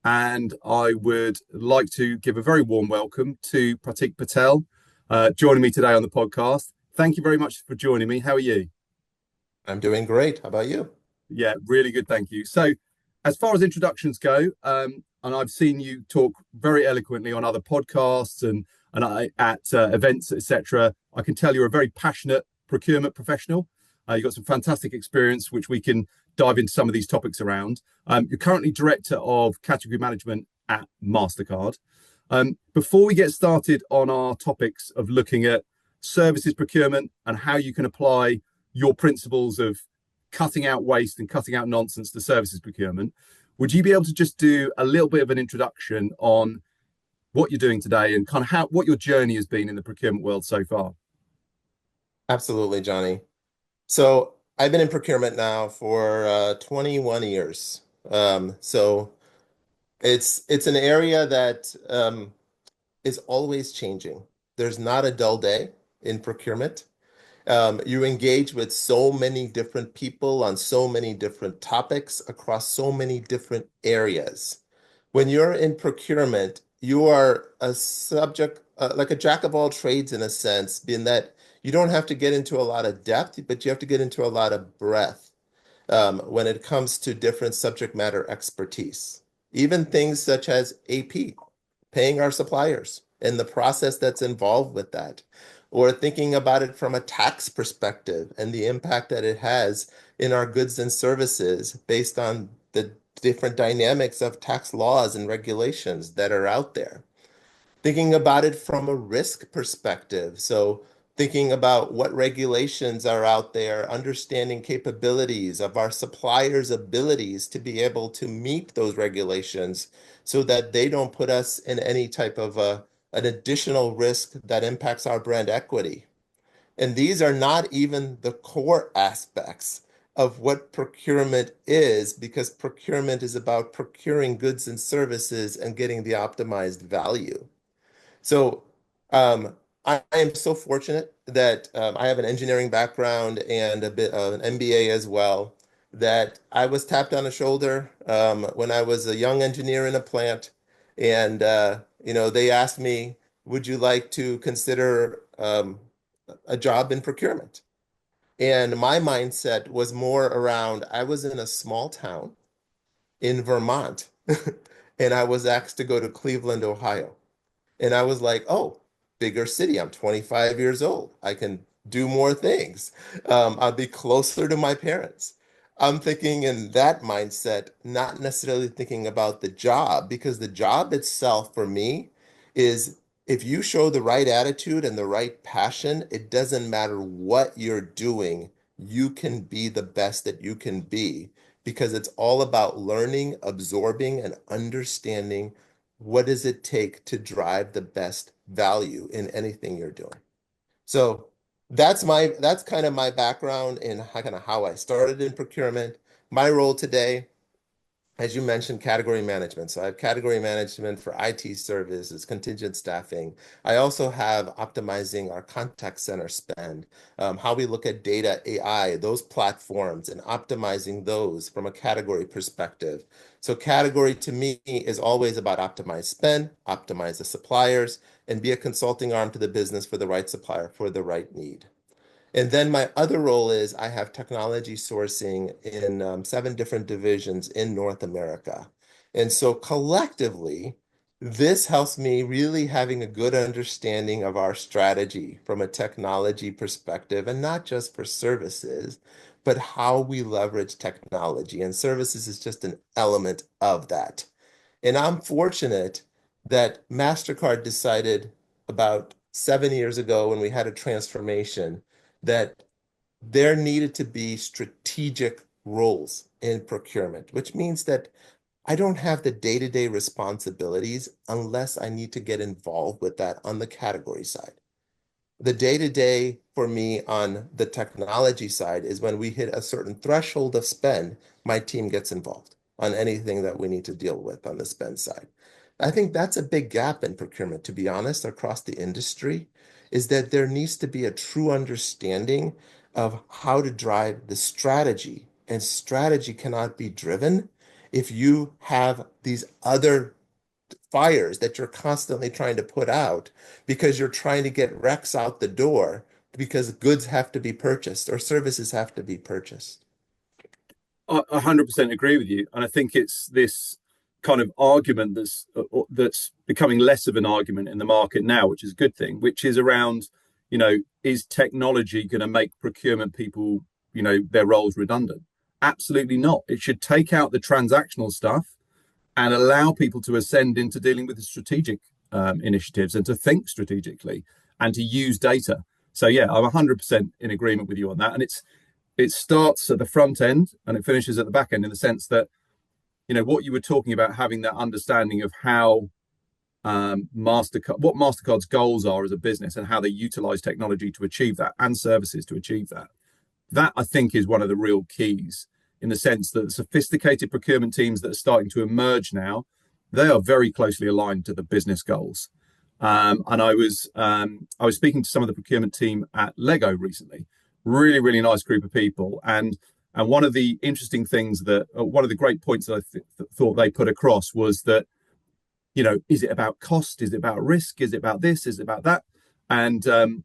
and I would like to give a very warm welcome to Pratik Patel, joining me today on the podcast. Thank you very much for joining me. How are you? I'm doing great. How about you? Yeah, really good, thank you. So, as far as introductions go, and I've seen you talk very eloquently on other podcasts and at events, etc. I can tell you're a very passionate procurement professional. You've got some fantastic experience, which we can dive into some of these topics around. You're currently director of category management at Mastercard. Before we get started on our topics of looking at services procurement and how you can apply your principles of cutting out waste and cutting out nonsense to services procurement, would you be able to just do a little bit of an introduction on what you're doing today and kind of how what your journey has been in the procurement world so far? Absolutely, Johnny. So I've been in procurement now for 21 years. So it's an area that is always changing. There's not a dull day in procurement. You engage with so many different people on so many different topics across so many different areas. When you're in procurement, you are a subject, like a jack of all trades in a sense, being that you don't have to get into a lot of depth, but you have to get into a lot of breadth when it comes to different subject matter expertise. Even things such as AP, paying our suppliers, and the process that's involved with that, or thinking about it from a tax perspective and the impact that it has in our goods and services based on the different dynamics of tax laws and regulations that are out there. Thinking about it from a risk perspective. So thinking about what regulations are out there, understanding capabilities of our suppliers' abilities to be able to meet those regulations so that they don't put us in any type of an additional risk that impacts our brand equity. And these are not even the core aspects of what procurement is, because procurement is about procuring goods and services and getting the optimized value. So I am so fortunate that I have an engineering background and a bit of an MBA as well, that I was tapped on the shoulder when I was a young engineer in a plant. And, they asked me, would you like to consider a job in procurement? And my mindset was more around, I was in a small town in Vermont, and I was asked to go to Cleveland, Ohio. And I was like, oh, bigger city. I'm 25 years old. I can do more things. I'll be closer to my parents. I'm thinking in that mindset, not necessarily thinking about the job, because the job itself for me is, if you show the right attitude and the right passion, it doesn't matter what you're doing, you can be the best that you can be, because it's all about learning, absorbing, and understanding what does it take to drive the best value in anything you're doing. So that's kind of my background and kind of how I started in procurement. My role today, as you mentioned, category management. So I have category management for IT services, contingent staffing. I also have optimizing our contact center spend, how we look at data, AI, those platforms, and optimizing those from a category perspective. So category to me is always about optimize spend, optimize the suppliers, and be a consulting arm to the business for the right supplier for the right need. And then my other role is I have technology sourcing in 7 different divisions in North America. And so collectively, this helps me really having a good understanding of our strategy from a technology perspective, and not just for services, but how we leverage technology. And services is just an element of that. And I'm fortunate that MasterCard decided about 7 years ago, when we had a transformation, that there needed to be strategic roles in procurement, which means that I don't have the day-to-day responsibilities unless I need to get involved with that on the category side. The day-to-day for me on the technology side is when we hit a certain threshold of spend, my team gets involved on anything that we need to deal with on the spend side. I think that's a big gap in procurement, to be honest, across the industry, is that there needs to be a true understanding of how to drive the strategy. And strategy cannot be driven if you have these other fires that you're constantly trying to put out because you're trying to get recs out the door because goods have to be purchased or services have to be purchased. I 100% agree with you, and I think it's this kind of argument that's becoming less of an argument in the market now, which is a good thing. Which is around, is technology going to make procurement people, their roles redundant? Absolutely not. It should take out the transactional stuff and allow people to ascend into dealing with the strategic initiatives and to think strategically and to use data. So yeah, I'm 100% in agreement with you on that, and it starts at the front end and it finishes at the back end in the sense that what you were talking about, having that understanding of how Mastercard, what Mastercard's goals are as a business and how they utilize technology to achieve that and services to achieve that. That I think is one of the real keys, in the sense that the sophisticated procurement teams that are starting to emerge now, they are very closely aligned to the business goals. And I was speaking to some of the procurement team at Lego recently. Really, really nice group of people. And one of the interesting things that one of the great points that thought they put across was that, is it about cost? Is it about risk? Is it about this? Is it about that? And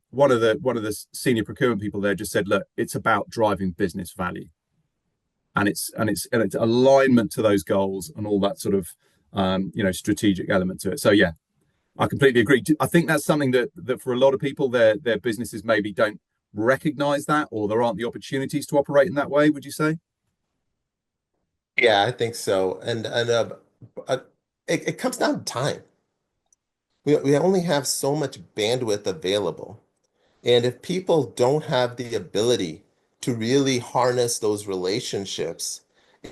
one of the senior procurement people there just said, look, it's about driving business value, and it's alignment to those goals and all that sort of strategic element to it. So yeah, I completely agree. I think that's something that for a lot of people, their businesses maybe don't recognize that, or there aren't the opportunities to operate in that way. Would you say? Yeah, I think so. And uh, it comes down to time. We only have so much bandwidth available. And if people don't have the ability to really harness those relationships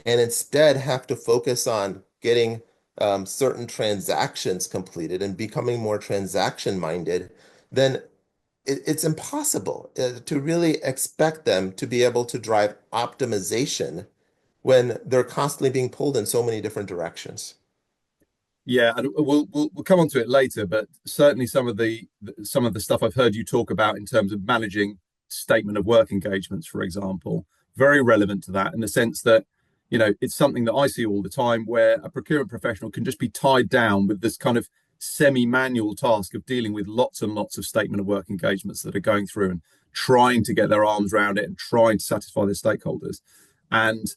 and instead have to focus on getting certain transactions completed and becoming more transaction minded, then it's impossible to really expect them to be able to drive optimization when they're constantly being pulled in so many different directions. Yeah, and we'll come on to it later, but certainly some of the stuff I've heard you talk about in terms of managing statement of work engagements, for example, very relevant to that, in the sense that it's something that I see all the time, where a procurement professional can just be tied down with this kind of semi-manual task of dealing with lots and lots of statement of work engagements that are going through and trying to get their arms around it and trying to satisfy their stakeholders, and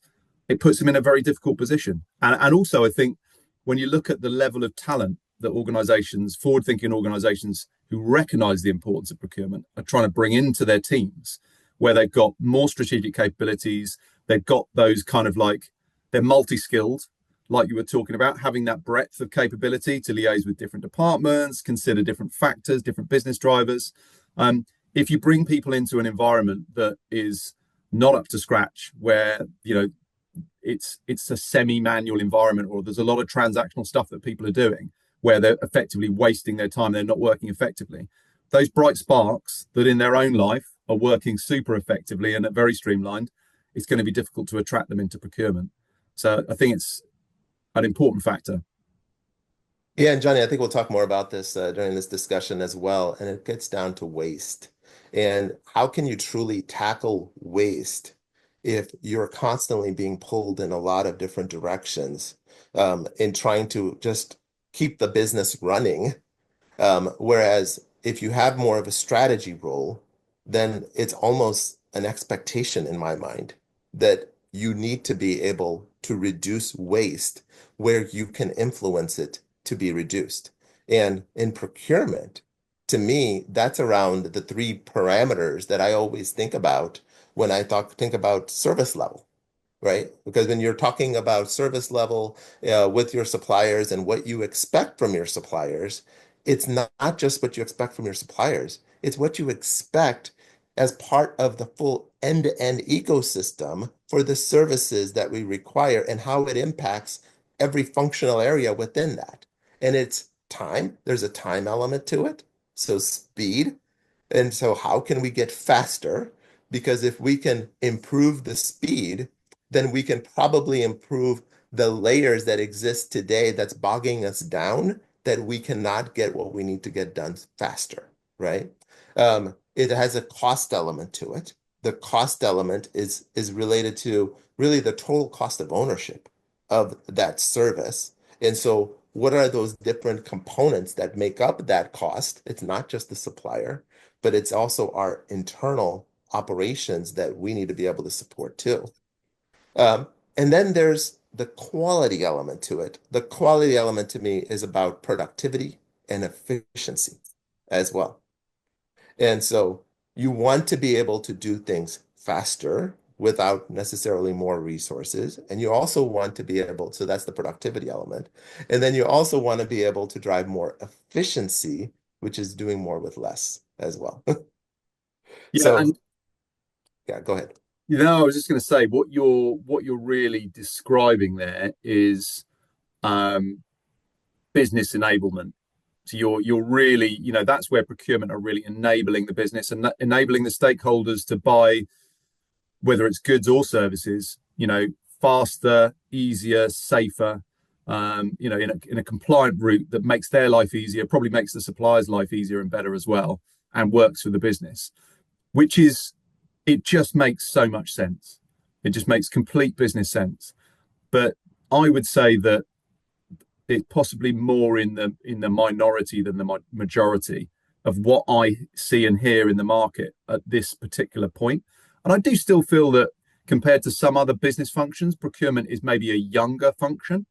it puts them in a very difficult position. And also, I think when you look at the level of talent that organizations, forward-thinking organizations who recognize the importance of procurement, are trying to bring into their teams, where they've got more strategic capabilities, they've got those kind of like, they're multi-skilled, like you were talking about, having that breadth of capability to liaise with different departments, consider different factors, different business drivers. If you bring people into an environment that is not up to scratch, where it's a semi-manual environment, or there's a lot of transactional stuff that people are doing where they're effectively wasting their time, they're not working effectively, those bright sparks that in their own life are working super effectively and are very streamlined, it's going to be difficult to attract them into procurement. So I think it's an important factor. Yeah, and Johnny, I think we'll talk more about this during this discussion as well. And it gets down to waste. And how can you truly tackle waste if you're constantly being pulled in a lot of different directions in trying to just keep the business running? Whereas if you have more of a strategy role, then it's almost an expectation in my mind that you need to be able to reduce waste where you can influence it to be reduced. And in procurement, to me, that's around the three parameters that I always think about when I think about service level, right? Because when you're talking about service level with your suppliers and what you expect from your suppliers, it's not just what you expect from your suppliers, it's what you expect as part of the full end-to-end ecosystem for the services that we require and how it impacts every functional area within that. And it's time, there's a time element to it, so speed. And so how can we get faster? Because if we can improve the speed, then we can probably improve the layers that exist today that's bogging us down, that we cannot get what we need to get done faster, right? It has a cost element to it. The cost element is related to really the total cost of ownership of that service. And so what are those different components that make up that cost? It's not just the supplier, but it's also our internal operations that we need to be able to support too. Um, and then there's the quality element to it. The quality element to me is about productivity and efficiency as well. And so you want to be able to do things faster without necessarily more resources. And you also want to be able, so that's the productivity element. And then you also want to be able to drive more efficiency, which is doing more with less as well. Yeah, and So yeah, go ahead. I was just going to say what you're really describing there is um, business enablement. So you're really, that's where procurement are really enabling the business and enabling the stakeholders to buy, whether it's goods or services, faster, easier, safer, in a compliant route that makes their life easier, probably makes the supplier's life easier and better as well, and works for the business, which is, it just makes so much sense. It just makes complete business sense. But I would say that it's possibly more in the minority than the majority of what I see and hear in the market at this particular point. And I do still feel that compared to some other business functions, procurement is maybe a younger function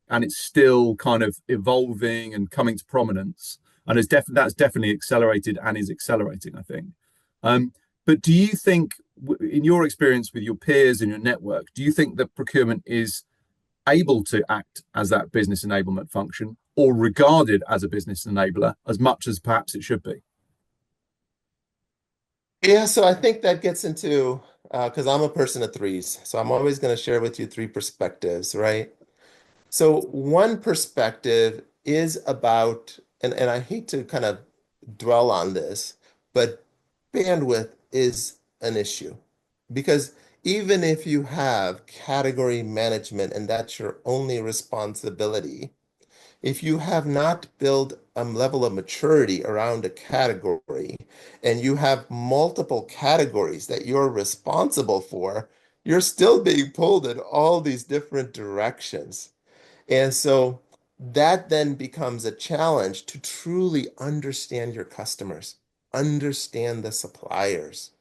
and it's still kind of evolving and coming to prominence. And that's definitely accelerated and is accelerating, I think. But do you think, in your experience with your peers and your network, do you think that procurement is able to act as that business enablement function or regarded as a business enabler as much as perhaps it should be? Yeah, so I think that gets into because I'm a person of threes, so I'm always going to share with you three perspectives, right? So one perspective is about, and I hate to kind of dwell on this, but bandwidth is an issue because even if you have category management and that's your only responsibility, if you have not built a level of maturity around a category and you have multiple categories that you're responsible for, you're still being pulled in all these different directions. And so that then becomes a challenge to truly understand your customers, understand the suppliers.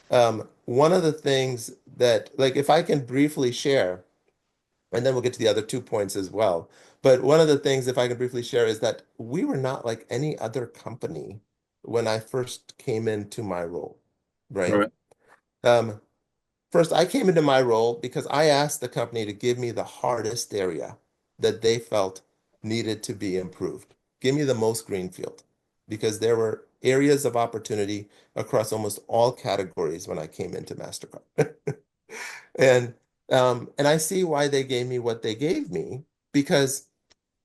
One of the things that, like, if I can briefly share, and then we'll get to the other 2 points as well. But one of the things, if I can briefly share, is that we were not like any other company when I first came into my role, All right? right. Um, First, I came into my role because I asked the company to give me the hardest area that they felt needed to be improved. Give me the most greenfield because there were areas of opportunity across almost all categories when I came into Mastercard. And and I see why they gave me what they gave me because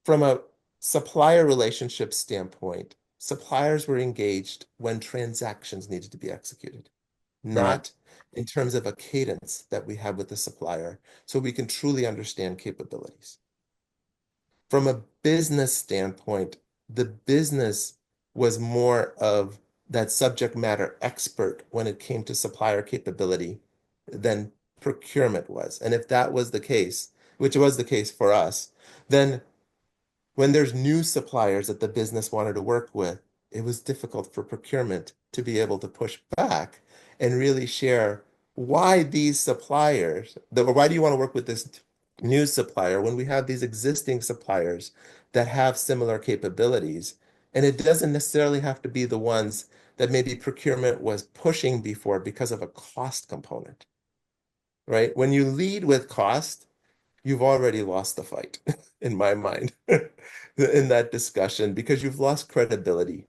from a supplier relationship standpoint, suppliers were engaged when transactions needed to be executed, Right. not in terms of a cadence that we have with the supplier, so we can truly understand capabilities. From a business standpoint, the business was more of that subject matter expert when it came to supplier capability than procurement was. And if that was the case, which was the case for us, then when there's new suppliers that the business wanted to work with, it was difficult for procurement to be able to push back and really share why these suppliers, or why do you want to work with this new supplier when we have these existing suppliers that have similar capabilities? And it doesn't necessarily have to be the ones that maybe procurement was pushing before because of a cost component, right? When you lead with cost, you've already lost the fight in my mind in that discussion because you've lost credibility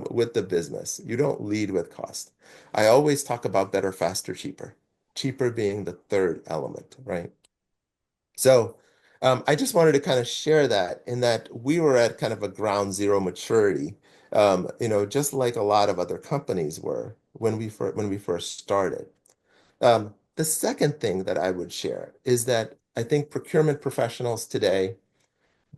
with the business. You don't lead with cost. I always talk about better, faster, cheaper, cheaper being the third element, right? So I just wanted to kind of share that in that we were at kind of a ground zero maturity, just like a lot of other companies were when we first started. The second thing that I would share is that I think procurement professionals today,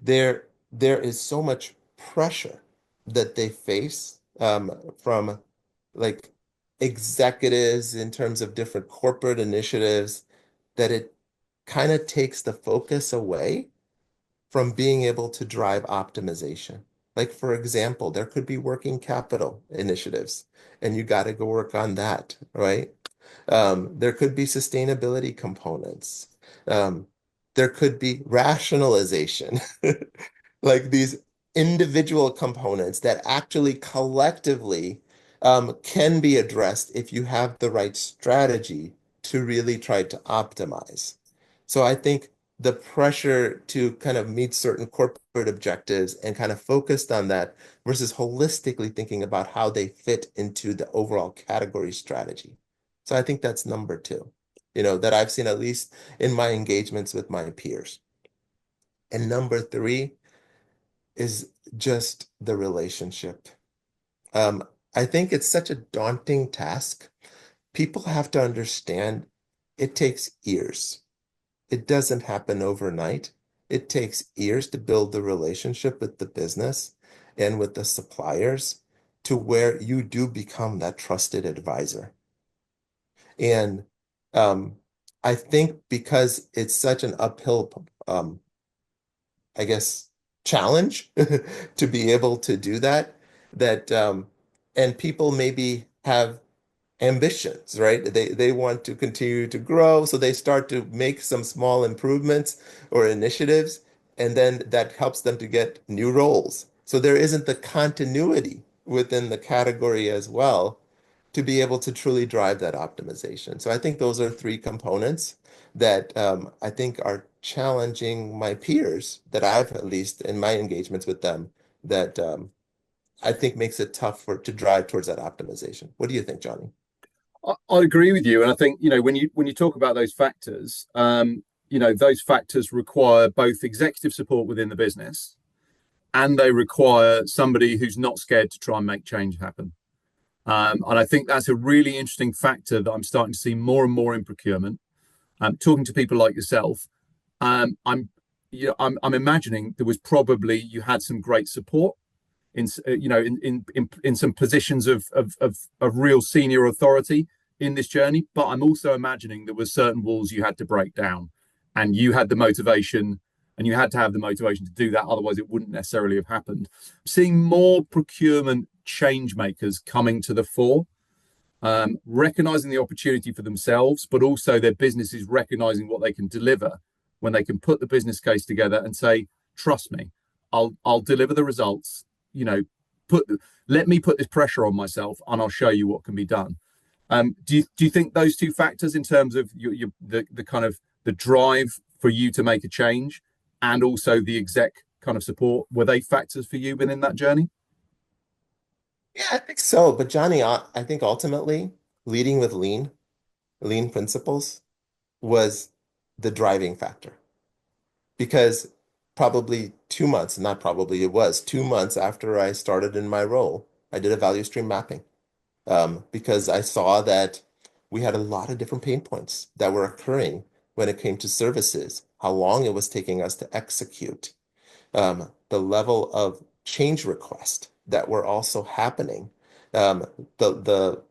there is so much pressure that they face from like executives in terms of different corporate initiatives that kind of takes the focus away from being able to drive optimization. Like, for example, there could be working capital initiatives, and you got to go work on that, right? There could be sustainability components. Um, there could be rationalization, like these individual components that actually collectively can be addressed if you have the right strategy to really try to optimize. So I think the pressure to kind of meet certain corporate objectives and kind of focused on that versus holistically thinking about how they fit into the overall category strategy. So I think that's number two, that I've seen at least in my engagements with my peers. And number three is just the relationship. Um, I think it's such a daunting task. People have to understand it takes years. It doesn't happen overnight. It takes years to build the relationship with the business and with the suppliers to where you do become that trusted advisor. And I think because it's such an uphill, I guess, challenge to be able to do that, and people maybe have ambitions, right? They want to continue to grow, so they start to make some small improvements or initiatives, and then that helps them to get new roles. So there isn't the continuity within the category as well to be able to truly drive that optimization. So I think those are three components that I think are challenging my peers that I've at least in my engagements with them that I think makes it tough to drive towards that optimization. What do you think, Johnny? I agree with you, and I think when you talk about those factors, those factors require both executive support within the business, and they require somebody who's not scared to try and make change happen. And I think that's a really interesting factor that I'm starting to see more and more in procurement. Talking to people like yourself, I'm I'm imagining there was probably you had some great support in in some positions of real senior authority in this journey, but I'm also imagining there were certain walls you had to break down, and you had the motivation, and you had to have the motivation to do that, otherwise it wouldn't necessarily have happened. Seeing more procurement change makers coming to the fore, recognizing the opportunity for themselves, but also their businesses recognizing what they can deliver when they can put the business case together and say, "Trust me, I'll deliver the results." You know, put let me put this pressure on myself, and I'll show you what can be done. Do you think those two factors, in terms of the kind of the drive for you to make a change, and also the exec kind of support, were they factors for you within that journey? Yeah, I think so. But Johnny, I think ultimately leading with lean principles was the driving factor. Because probably 2 months, not probably, it was 2 months after I started in my role, I did a value stream mapping because I saw that we had a lot of different pain points that were occurring when it came to services, how long it was taking us to execute, the level of change request that were also happening, um, the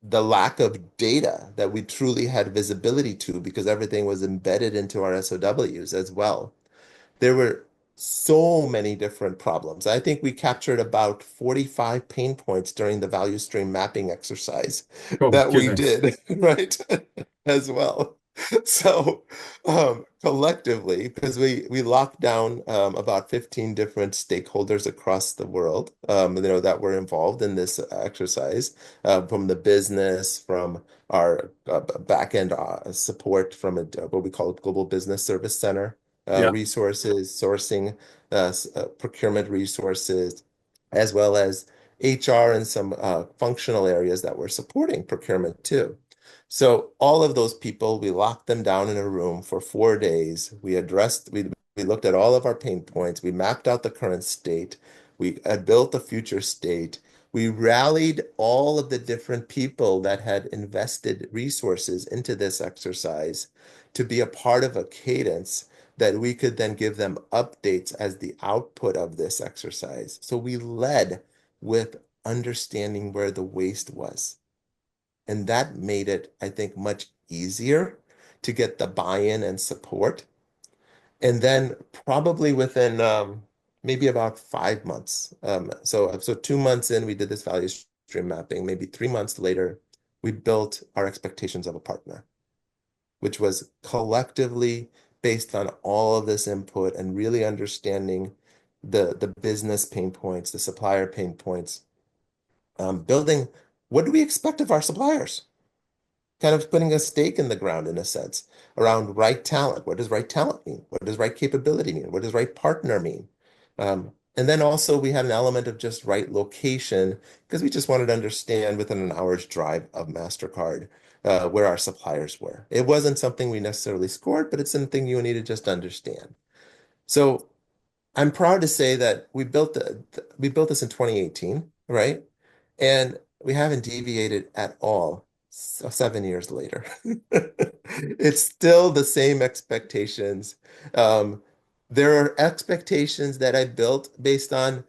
the lack of data that we truly had visibility to because everything was embedded into our SOWs as well. There were so many different problems. I think we captured about 45 pain points during the value stream mapping exercise Oh that we goodness. did, right? As well. So collectively, because we locked down about 15 different stakeholders across the world, that were involved in this exercise, from the business, from our back end support from what we call a Global Business Service Center, Yeah. resources, sourcing, procurement resources, as well as HR and some functional areas that were supporting procurement too. So all of those people, we locked them down in a room for 4 days. We looked at all of our pain points. We mapped out the current state. We had built the future state. We rallied all of the different people that had invested resources into this exercise to be a part of a cadence that we could then give them updates as the output of this exercise. So we led with understanding where the waste was. And that made it, I think, much easier to get the buy-in and support. And then probably within maybe about 5 months. So 2 months in, we did this value stream mapping. Maybe 3 months later, we built our expectations of a partner, which was collectively based on all of this input and really understanding the business pain points, the supplier pain points, building what do we expect of our suppliers? Kind of putting a stake in the ground in a sense around right talent. What does right talent mean? What does right capability mean? What does right partner mean? And then also we had an element of just right location because we just wanted to understand within an hour's drive of Mastercard where our suppliers were. It wasn't something we necessarily scored, but it's something you need to just understand. So I'm proud to say that we built this in 2018, right? And we haven't deviated at all 7 years later. It's still the same expectations. Um, there are expectations that I built based on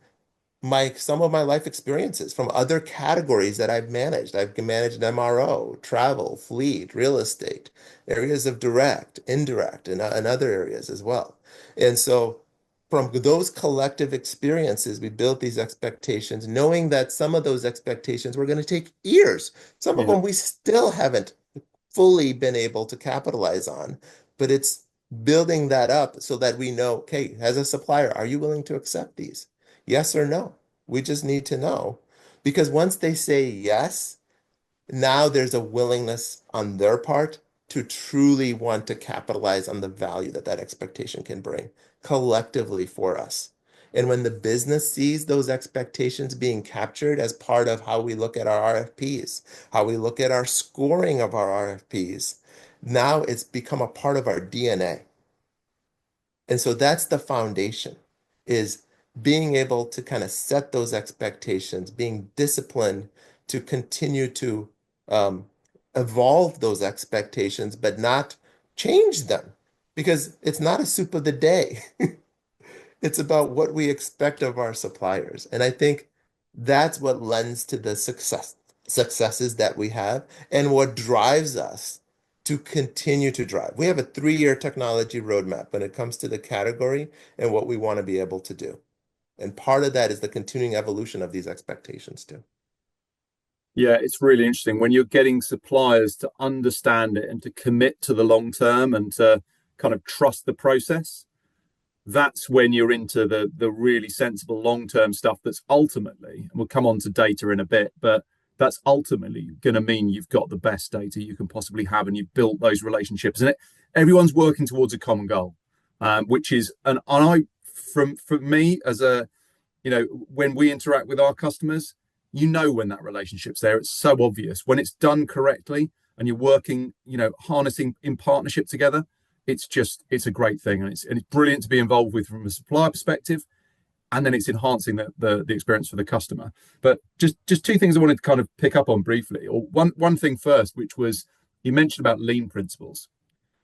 some of my life experiences from other categories that I've managed. I've managed MRO, travel, fleet, real estate, areas of direct, indirect, and other areas as well. And so from those collective experiences, we built these expectations, knowing that some of those expectations were going to take years. Some of Yeah. them we still haven't fully been able to capitalize on, but it's building that up so that we know, okay, as a supplier, are you willing to accept these? Yes or no? We just need to know. Because once they say yes, now there's a willingness on their part to truly want to capitalize on the value that that expectation can bring collectively for us. And when the business sees those expectations being captured as part of how we look at our RFPs, how we look at our scoring of our RFPs, now it's become a part of our DNA. And so that's the foundation, is being able to kind of set those expectations, being disciplined to continue to um, evolve those expectations, but not change them because it's not a soup of the day. It's about what we expect of our suppliers. And I think that's what lends to the successes that we have and what drives us to continue to drive. We have a 3-year technology roadmap when it comes to the category and what we want to be able to do. And part of that is the continuing evolution of these expectations too. Yeah, it's really interesting when you're getting suppliers to understand it and to commit to the long term and to kind of trust the process. That's when you're into the really sensible long term stuff that's ultimately, and we'll come on to data in a bit, but that's ultimately going to mean you've got the best data you can possibly have and you've built those relationships and everyone's working towards a common goal, which is, and I, from me as a, when we interact with our customers, when that relationship's there. It's so obvious when it's done correctly and you're working, harnessing in partnership together. It's a great thing, and it's brilliant to be involved with from a supplier perspective, and then it's enhancing the experience for the customer. But just two things I wanted to kind of pick up on briefly, or one thing first, which was you mentioned about lean principles.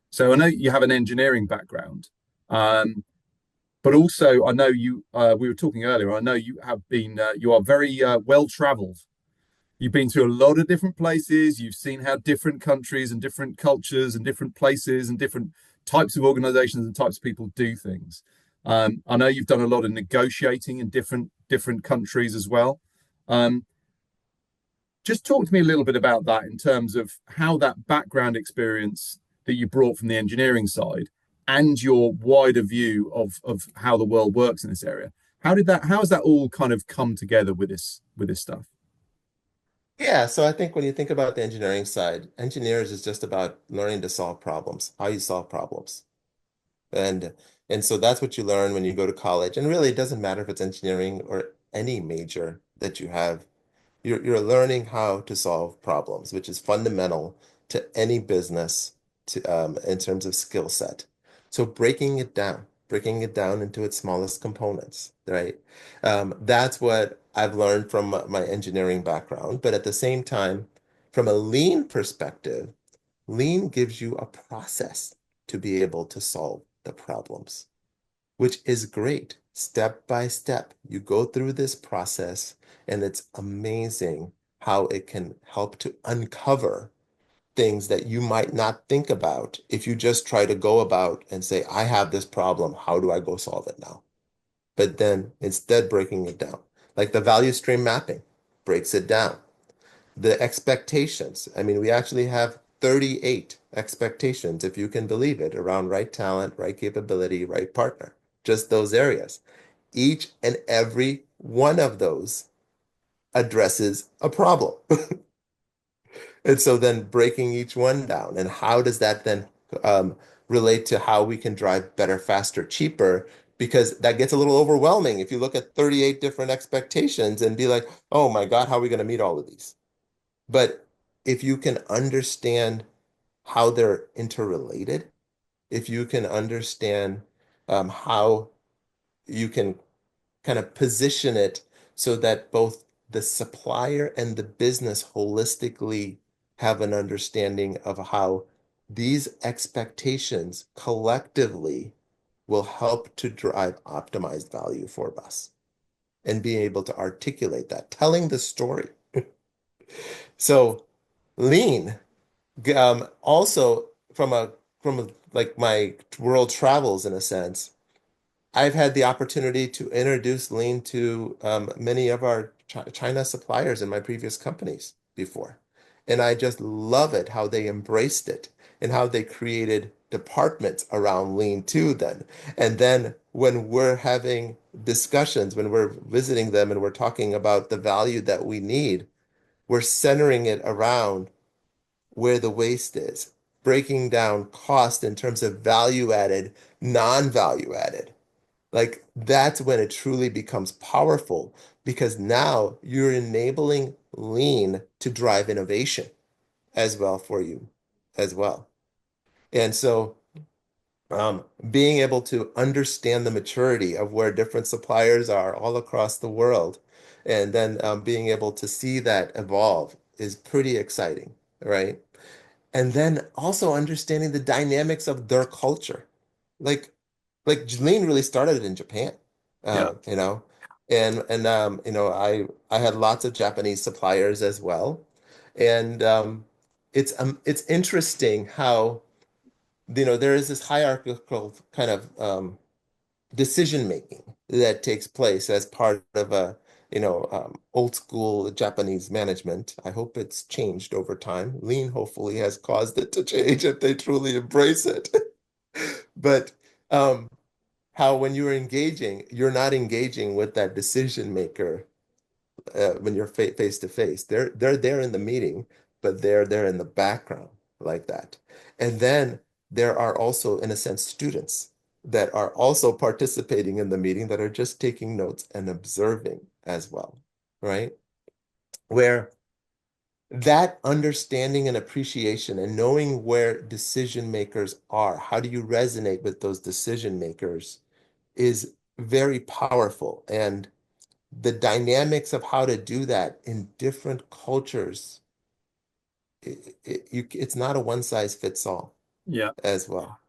So I know you have an engineering background, but also I know you. We were talking earlier. I know you have been. You are very well traveled. You've been to a lot of different places. You've seen how different countries and different cultures and different places and different types of organizations and types of people do things. I know you've done a lot of negotiating in different countries as well. Um, just talk to me a little bit about that in terms of how that background experience that you brought from the engineering side and your wider view of how the world works in this area. How has that all kind of come together with this stuff? Yeah, so I think when you think about the engineering side, engineers is just about learning to solve problems, how you solve problems. And and so that's what you learn when you go to college. And really, it doesn't matter if it's engineering or any major that you have. You're learning how to solve problems, which is fundamental to any business in terms of skill set. So breaking it down into its smallest components, right? That's what I've learned from my engineering background. But at the same time, from a lean perspective, lean gives you a process to be able to solve the problems, which is great. Step by step, you go through this process, and it's amazing how it can help to uncover things that you might not think about if you just try to go about and say, I have this problem. How do I go solve it now? But then instead breaking it down, like the value stream mapping breaks it down. The expectations, I mean, we actually have 38 expectations, if you can believe it, around right talent, right capability, right partner, just those areas. Each and every one of those addresses a problem. And so then breaking each one down, and how does that then um, relate to how we can drive better, faster, cheaper? Because that gets a little overwhelming if you look at 38 different expectations and be like, oh my God, how are we going to meet all of these? But if you can understand how they're interrelated, if you can understand how you can kind of position it so that both the supplier and the business holistically have an understanding of how these expectations collectively will help to drive optimized value for us and being able to articulate that, telling the story. So lean, also from like my world travels in a sense, I've had the opportunity to introduce lean to many of our China suppliers in my previous companies before. And I just love it how they embraced it and how they created departments around lean too then. And then when we're having discussions, when we're visiting them and we're talking about the value that we need, we're centering it around where the waste is, breaking down cost in terms of value added, non-value added. Like that's when it truly becomes powerful because now you're enabling lean to drive innovation as well for you as well. And so being able to understand the maturity of where different suppliers are all across the world and then being able to see that evolve is pretty exciting, right? And then also understanding the dynamics of their culture. Like Lean really started in Japan, Yeah. you know, and you know, I had lots of Japanese suppliers as well, and it's interesting how you know there is this hierarchical kind of decision making that takes place as part of a old school Japanese management. I hope it's changed over time. Lean hopefully has caused it to change if they truly embrace it. But um, how when you're engaging, you're not engaging with that decision maker when you're face to face. They're there in the meeting, but they're there in the background like that. And then there are also, in a sense, students that are also participating in the meeting that are just taking notes and observing as well, right? Where that understanding and appreciation and knowing where decision makers are, how do you resonate with those decision makers is very powerful. And the dynamics of how to do that in different cultures, it's not a one size fits all Yeah. as well.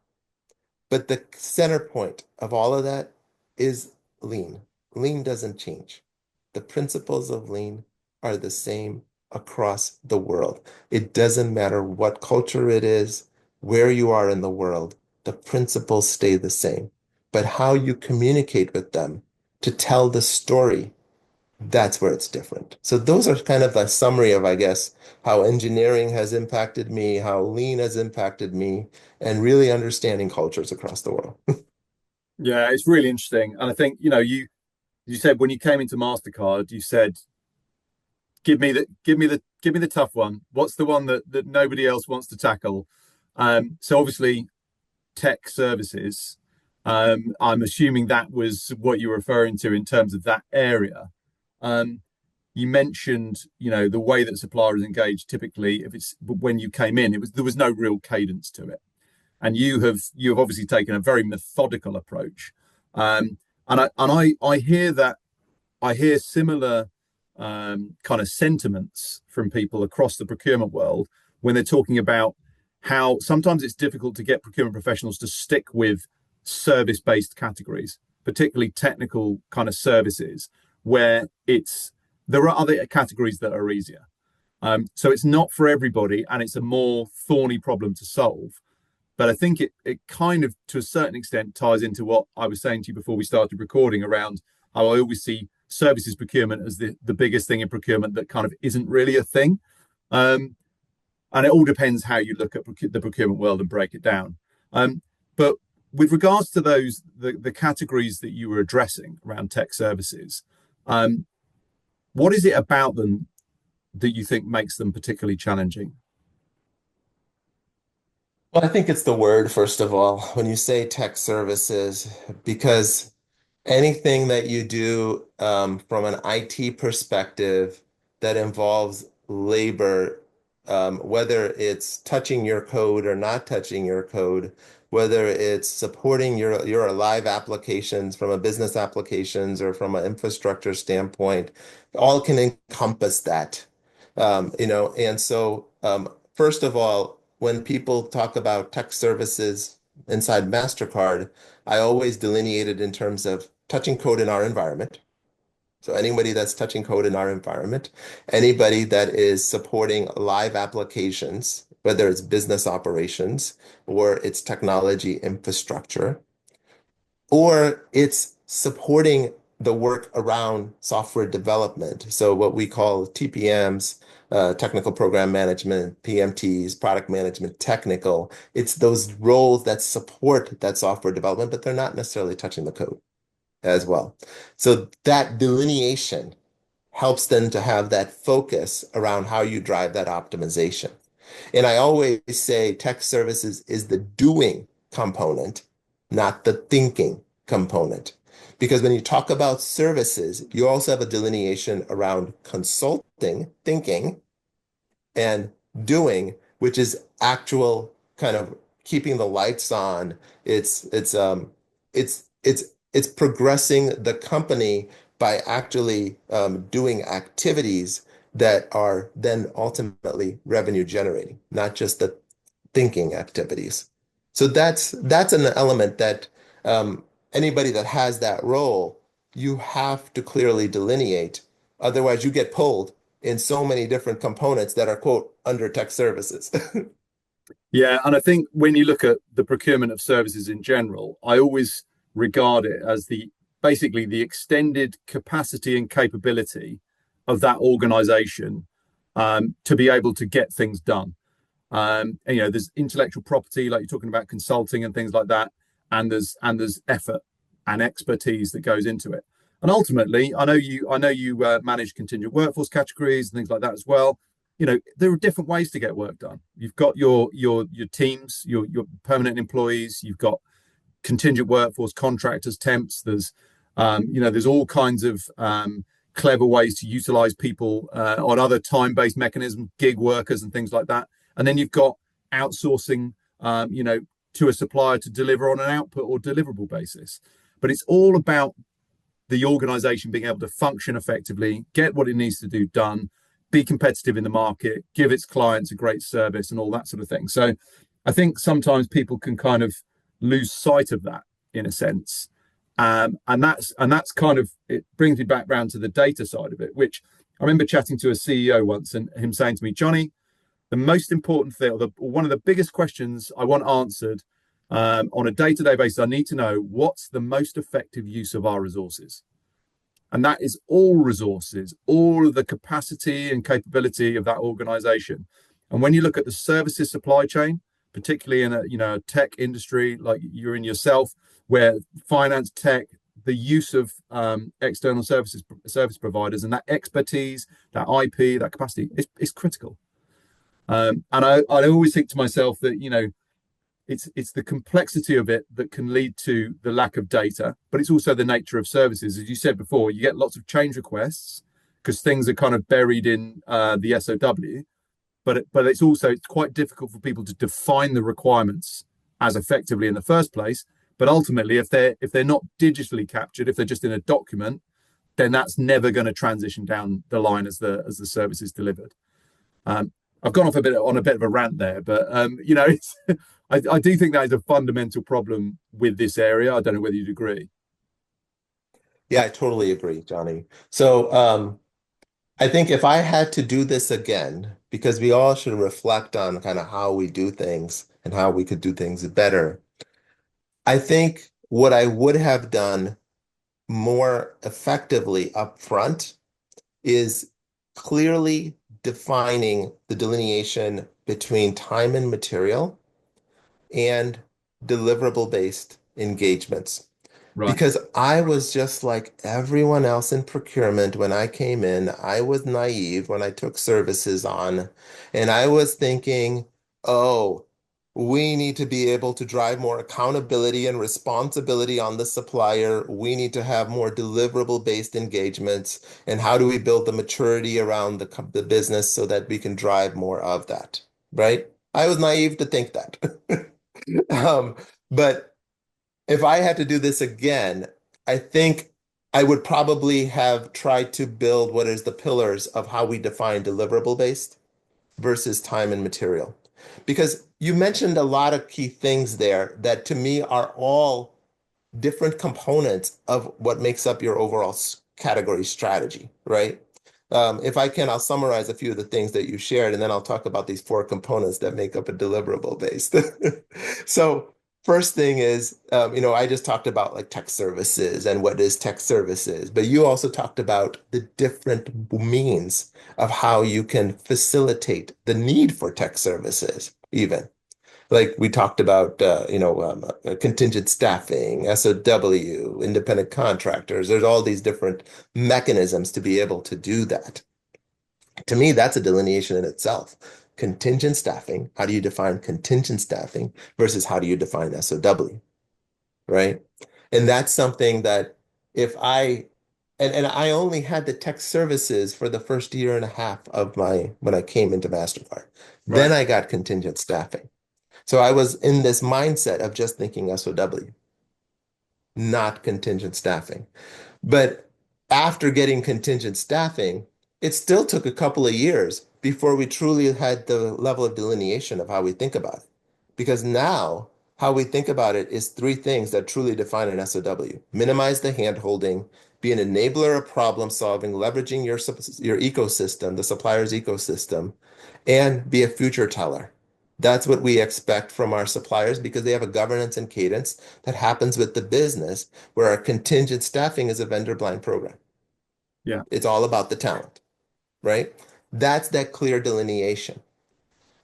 But the center point of all of that is lean. Lean doesn't change. The principles of lean are the same across the world. It doesn't matter what culture it is, where you are in the world, the principles stay the same. But how you communicate with them to tell the story, that's where it's different. So those are kind of a summary of, I guess, how engineering has impacted me, how lean has impacted me, and really understanding cultures across the world. Yeah, it's really interesting. And I think, you said when you came into Mastercard, you said, give me the tough one. What's the one that nobody else wants to tackle? So obviously tech services. I'm assuming that was what you were referring to in terms of that area. Um, you mentioned, the way that suppliers engage typically, if it's when you came in, there was no real cadence to it. And you have obviously taken a very methodical approach. And I hear that I hear similar kind of sentiments from people across the procurement world when they're talking about how sometimes it's difficult to get procurement professionals to stick with service-based categories, particularly technical kind of services, where there are other categories that are easier. So it's not for everybody, and it's a more thorny problem to solve. But I think it kind of, to a certain extent, ties into what I was saying to you before we started recording around how I always see services procurement as the biggest thing in procurement that kind of isn't really a thing. Um, and it all depends how you look at the procurement world and break it down. But with regards to the categories that you were addressing around tech services, um, what is it about them that you think makes them particularly challenging? Well, I think it's the word, first of all, when you say tech services, because anything that you do from an IT perspective that involves labor, whether it's touching your code or not touching your code, whether it's supporting your live applications from a business applications or from an infrastructure standpoint, all can encompass that. And so first of all, when people talk about tech services inside Mastercard, I always delineate it in terms of touching code in our environment. So anybody that's touching code in our environment, anybody that is supporting live applications, whether it's business operations or it's technology infrastructure, or it's supporting the work around software development. So what we call TPMs, technical program management, PMTs, product management, technical. It's those roles that support that software development, but they're not necessarily touching the code as well. So that delineation helps them to have that focus around how you drive that optimization. And I always say tech services is the doing component, not the thinking component. Because when you talk about services, you also have a delineation around consulting, thinking, and doing, which is actual kind of keeping the lights on. It's progressing the company by actually doing activities that are then ultimately revenue generating, not just the thinking activities. So that's an element that anybody that has that role, you have to clearly delineate. Otherwise, you get pulled in so many different components that are, quote, under tech services. Yeah, and I think when you look at the procurement of services in general, I always regard it as the basically the extended capacity and capability of that organization to be able to get things done. And, there's intellectual property, like you're talking about consulting and things like that, and there's effort and expertise that goes into it. And ultimately, I know you manage contingent workforce categories and things like that as well. There are different ways to get work done. You've got your teams, your permanent employees. You've got contingent workforce, contractors, temps. There's all kinds of clever ways to utilize people on other time-based mechanisms, gig workers and things like that. And then you've got outsourcing, to a supplier to deliver on an output or deliverable basis. But it's all about the organization being able to function effectively, get what it needs to do done, be competitive in the market, give its clients a great service and all that sort of thing. So I think sometimes people can kind of lose sight of that in a sense. And that's kind of, it brings me back round to the data side of it, which I remember chatting to a CEO once and him saying to me, Johnny, the most important thing, or one of the biggest questions I want answered on a day-to-day basis, I need to know what's the most effective use of our resources. And that is all resources, all of the capacity and capability of that organization. And when you look at the services supply chain, particularly in a tech industry like you're in yourself, where finance, tech, the use of external service providers and that expertise, that IP, that capacity is critical. And I always think to myself that it's the complexity of it that can lead to the lack of data, but it's also the nature of services. As you said before, you get lots of change requests because things are kind of buried in the SOW, but it's quite difficult for people to define the requirements as effectively in the first place. But ultimately, if they're not digitally captured, if they're just in a document, then that's never going to transition down the line as the service is delivered. I've gone off on a bit of a rant there, but it's, I do think that is a fundamental problem with this area. I don't know whether you'd agree. Yeah, I totally agree, Johnny. So I think if I had to do this again, because we all should reflect on kind of how we do things and how we could do things better, I think what I would have done more effectively up front is clearly defining the delineation between time and material and deliverable-based engagements. Right. Because I was just like everyone else in procurement when I came in. I was naive when I took services on, and I was thinking, oh, we need to be able to drive more accountability and responsibility on the supplier. We need to have more deliverable-based engagements. And how do we build the maturity around the business so that we can drive more of that, right? I was naive to think that. Um, but if I had to do this again, I think I would probably have tried to build what is the pillars of how we define deliverable based versus time and material. Because you mentioned a lot of key things there that to me are all different components of what makes up your overall category strategy, right? If I can, I'll summarize a few of the things that you shared, and then I'll talk about these four components that make up a deliverable based. So, first thing is, I just talked about like tech services and what is tech services, but you also talked about the different means of how you can facilitate the need for tech services, even. Like we talked about, contingent staffing, SOW, independent contractors. There's all these different mechanisms to be able to do that. To me, that's a delineation in itself. Contingent staffing, how do you define contingent staffing versus how do you define SOW, right? And that's something that if I and I only had the tech services for the first year and a half of my when I came into Mastercard. Then Right. I got contingent staffing. So I was in this mindset of just thinking SOW, not contingent staffing. But after getting contingent staffing, it still took a couple of years before we truly had the level of delineation of how we think about it. Because now, how we think about it is three things that truly define an SOW. Minimize the handholding, be an enabler of problem solving, leveraging your ecosystem, the supplier's ecosystem, and be a future teller. That's what we expect from our suppliers because they have a governance and cadence that happens with the business where our contingent staffing is a vendor blind program. Yeah. It's all about the talent, right? That's that clear delineation.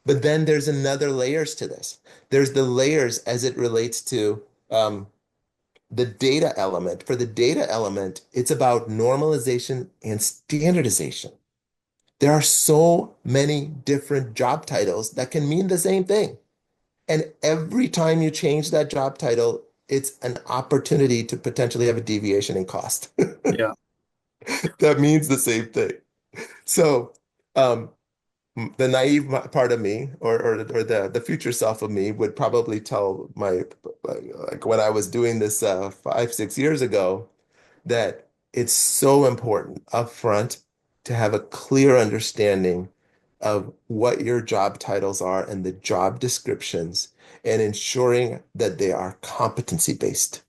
But then there's another layers to this. There's the layers as it relates to the data element. For the data element, it's about normalization and standardization. There are so many different job titles that can mean the same thing. And every time you change that job title, it's an opportunity to potentially have a deviation in cost. Yeah. That means the same thing. So, um, the naive part of me, or the future self of me, would probably tell like when I was doing this 5, 6 years ago, that it's so important upfront to have a clear understanding of what your job titles are and the job descriptions, and ensuring that they are competency based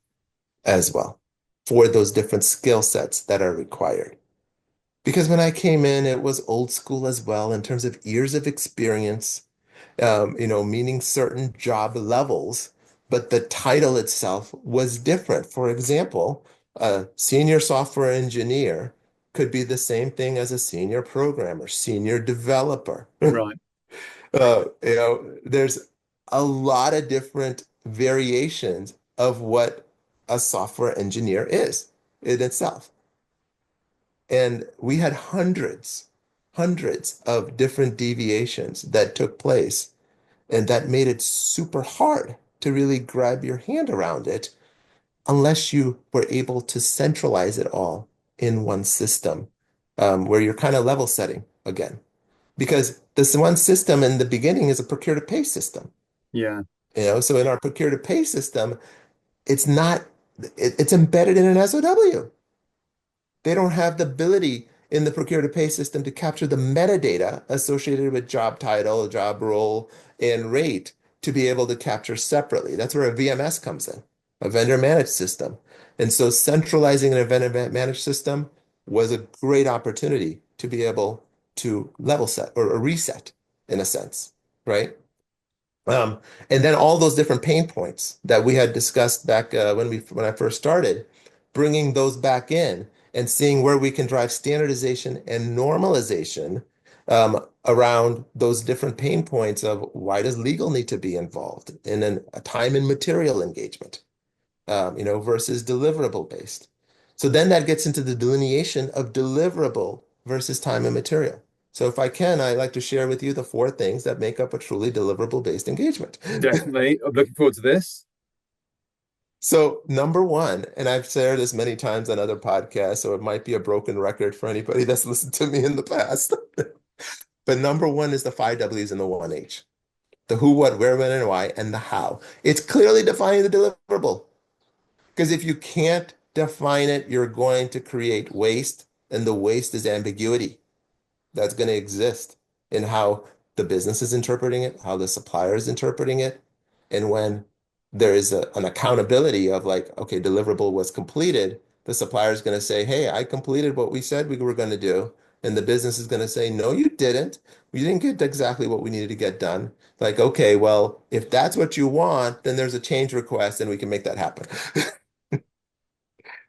as well for those different skill sets that are required. Because when I came in, it was old school as well in terms of years of experience, meaning certain job levels, but the title itself was different. For example, a senior software engineer could be the same thing as a senior programmer, senior developer. Right. There's a lot of different variations of what a software engineer is in itself. And we had hundreds of different deviations that took place. And that made it super hard to really grab your hand around it unless you were able to centralize it all in one system, where you're kind of level setting again. Because this one system in the beginning is a procure to pay system. Yeah. So in our procure to pay system, it's not, it's embedded in an SOW. They don't have the ability in the procure to pay system to capture the metadata associated with job title, job role, and rate to be able to capture separately. That's where a VMS comes in, a vendor managed system. And so centralizing an vendor managed system was a great opportunity to be able to level set or reset in a sense, right? Um, and then all those different pain points that we had discussed back when I first started, bringing those back in and seeing where we can drive standardization and normalization around those different pain points of why does legal need to be involved in a time and material engagement, versus deliverable based. So then that gets into the delineation of deliverable versus time and material. So if I can, I'd like to share with you the four things that make up a truly deliverable based engagement. Definitely. I'm looking forward to this. So number one, and I've shared this many times on other podcasts, so it might be a broken record for anybody that's listened to me in the past. But number one is the five W's and the one H. The who, what, where, when, and why, and the how. It's clearly defining the deliverable. Because if you can't define it, you're going to create waste, and the waste is ambiguity that's going to exist in how the business is interpreting it, how the supplier is interpreting it. And when there is an accountability of like, okay, deliverable was completed, the supplier is going to say, hey, I completed what we said we were going to do. And the business is going to say, no, you didn't. We didn't get exactly what we needed to get done. Like, okay, well, if that's what you want, then there's a change request and we can make that happen.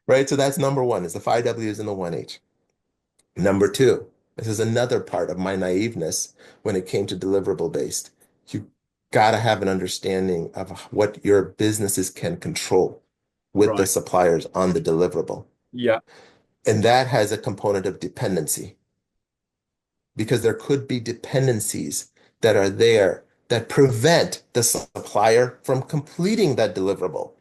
Right? So that's number one, is the five W's and the one H. Number two, this is another part of my naiveness when it came to deliverable based. You got to have an understanding of what your businesses can control with the Right. suppliers on the deliverable. Yeah. And that has a component of dependency because there could be dependencies that are there that prevent the supplier from completing that deliverable.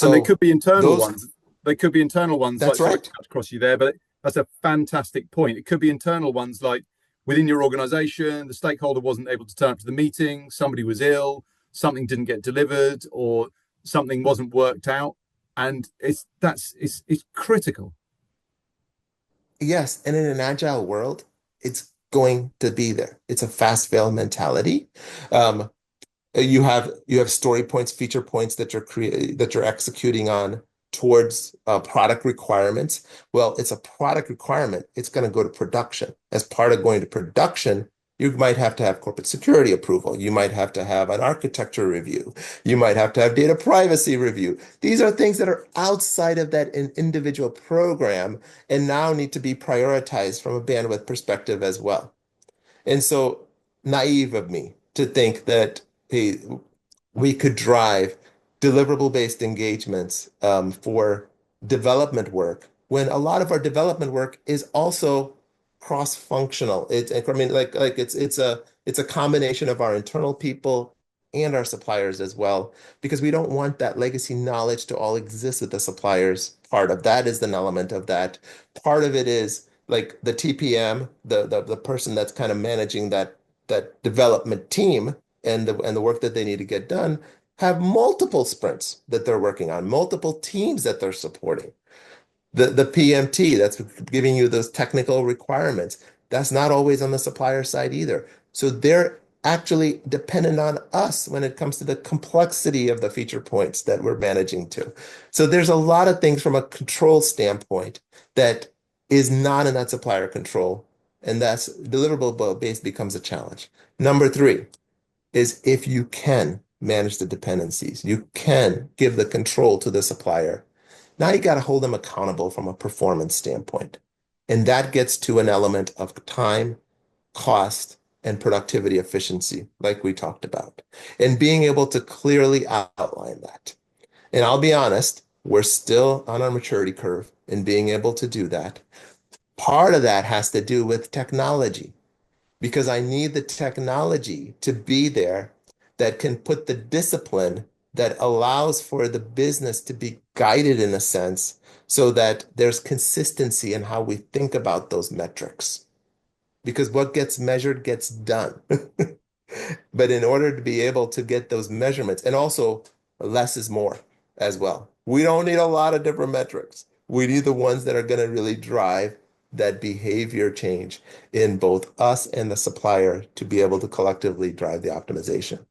And they So could be internal those, ones. They could be internal ones. Like, that's sorry to right. cut across you there, but that's a fantastic point. It could be internal ones, like within your organization, the stakeholder wasn't able to turn up to the meeting, somebody was ill, something didn't get delivered, or something wasn't worked out, and it's critical. Yes, and in an agile world, it's going to be there. It's a fast fail mentality. Um, you have story points, feature points that you're executing on towards product requirements. Well, it's a product requirement. It's going to go to production. As part of going to production, you might have to have corporate security approval. You might have to have an architecture review. You might have to have data privacy review. These are things that are outside of that individual program and now need to be prioritized from a bandwidth perspective as well. And so naive of me to think that, hey, we could drive deliverable-based engagements for development work when a lot of our development work is also cross-functional. I mean, like it's a combination of our internal people and our suppliers as well, because we don't want that legacy knowledge to all exist with the suppliers. Part of that is an element of that. Part of it is like the TPM, the person that's kind of managing that development team and the work that they need to get done, have multiple sprints that they're working on, multiple teams that they're supporting. The PMT that's giving you those technical requirements, that's not always on the supplier side either. So they're actually dependent on us when it comes to the complexity of the feature points that we're managing to. So there's a lot of things from a control standpoint that is not in that supplier control, and that's deliverable based becomes a challenge. Number three is if you can manage the dependencies, you can give the control to the supplier. Now you got to hold them accountable from a performance standpoint. And that gets to an element of time, cost, and productivity efficiency, like we talked about, and being able to clearly outline that. And I'll be honest, we're still on our maturity curve in being able to do that. Part of that has to do with technology because I need the technology to be there that can put the discipline that allows for the business to be guided in a sense so that there's consistency in how we think about those metrics. Because what gets measured gets done. But in order to be able to get those measurements, and also less is more as well. We don't need a lot of different metrics. We need the ones that are going to really drive that behavior change in both us and the supplier to be able to collectively drive the optimization.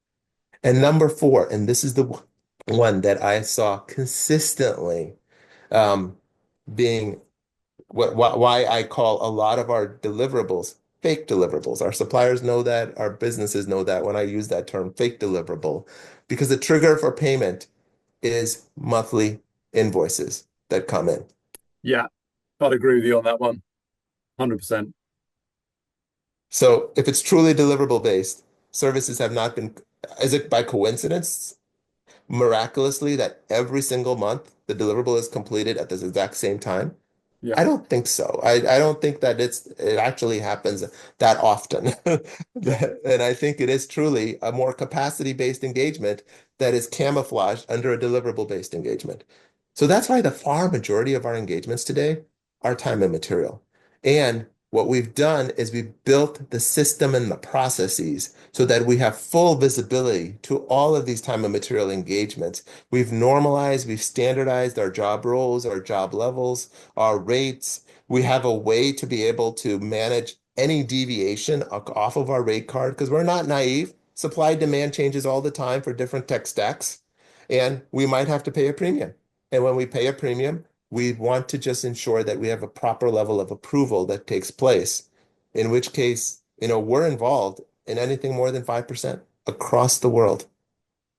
And number four, and this is the one that I saw consistently um, being why I call a lot of our deliverables fake deliverables. Our suppliers know that, our businesses know that when I use that term fake deliverable, because the trigger for payment is monthly invoices that come in. Yeah, I'd agree with you on that one. 100%. So if it's truly deliverable based, services have not been, is it by coincidence, miraculously, that every single month the deliverable is completed at this exact same time? Yeah. I don't think so. I don't think that it actually happens that often. And I think it is truly a more capacity-based engagement that is camouflaged under a deliverable-based engagement. So that's why the far majority of our engagements today are time and material. And what we've done is we've built the system and the processes so that we have full visibility to all of these time and material engagements. We've normalized, we've standardized our job roles, our job levels, our rates. We have a way to be able to manage any deviation off of our rate card because we're not naive. Supply demand changes all the time for different tech stacks, and we might have to pay a premium. And when we pay a premium, we want to just ensure that we have a proper level of approval that takes place, in which case, we're involved in anything more than 5% across the world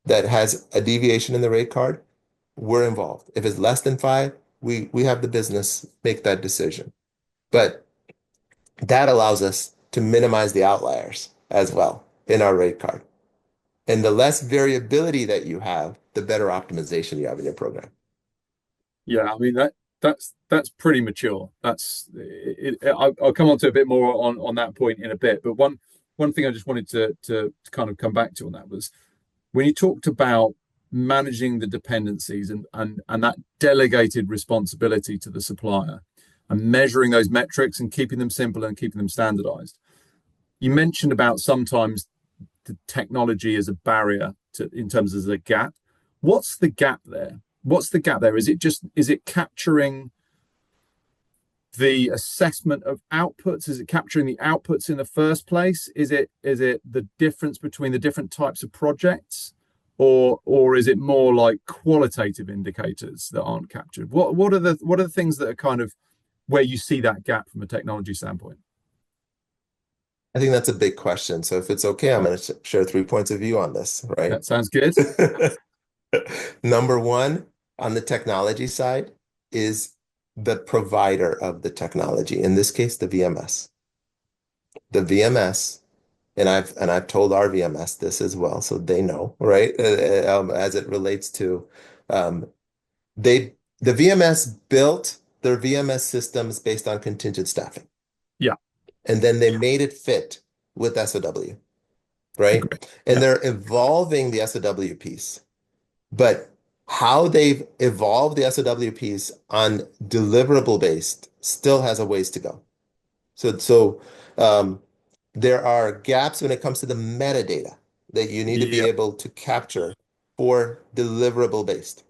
that has a deviation in the rate card, we're involved. If it's less than 5, we have the business make that decision. But that allows us to minimize the outliers as well in our rate card. And the less variability that you have, the better optimization you have in your program. Yeah, I mean that's pretty mature. I'll come on to a bit more on that point in a bit. But one thing I just wanted to kind of come back to on that was when you talked about managing the dependencies and that delegated responsibility to the supplier and measuring those metrics and keeping them simple and keeping them standardized. You mentioned about sometimes the technology is a barrier in terms of the gap. What's the gap there? What's the gap there? Is it capturing the assessment of outputs? Is it capturing the outputs in the first place? Is it the difference between the different types of projects? Or is it more like qualitative indicators that aren't captured? What are the things that are kind of where you see that gap from a technology standpoint? I think that's a big question. So if it's okay, I'm going to share 3 points of view on this, right? That sounds good. Number one, on the technology side, is the provider of the technology, in this case, the VMS. The VMS, and I've told our VMS this as well, so they know, right? As it relates to the VMS built their VMS systems based on contingent staffing. Yeah. And then they made it fit with SOW, right? Agree. And Yeah. they're evolving the SOW piece. But how they've evolved the SOW piece on deliverable based still has a ways to go. So there are gaps when it comes to the metadata that you need to be Yeah. able to capture for deliverable based.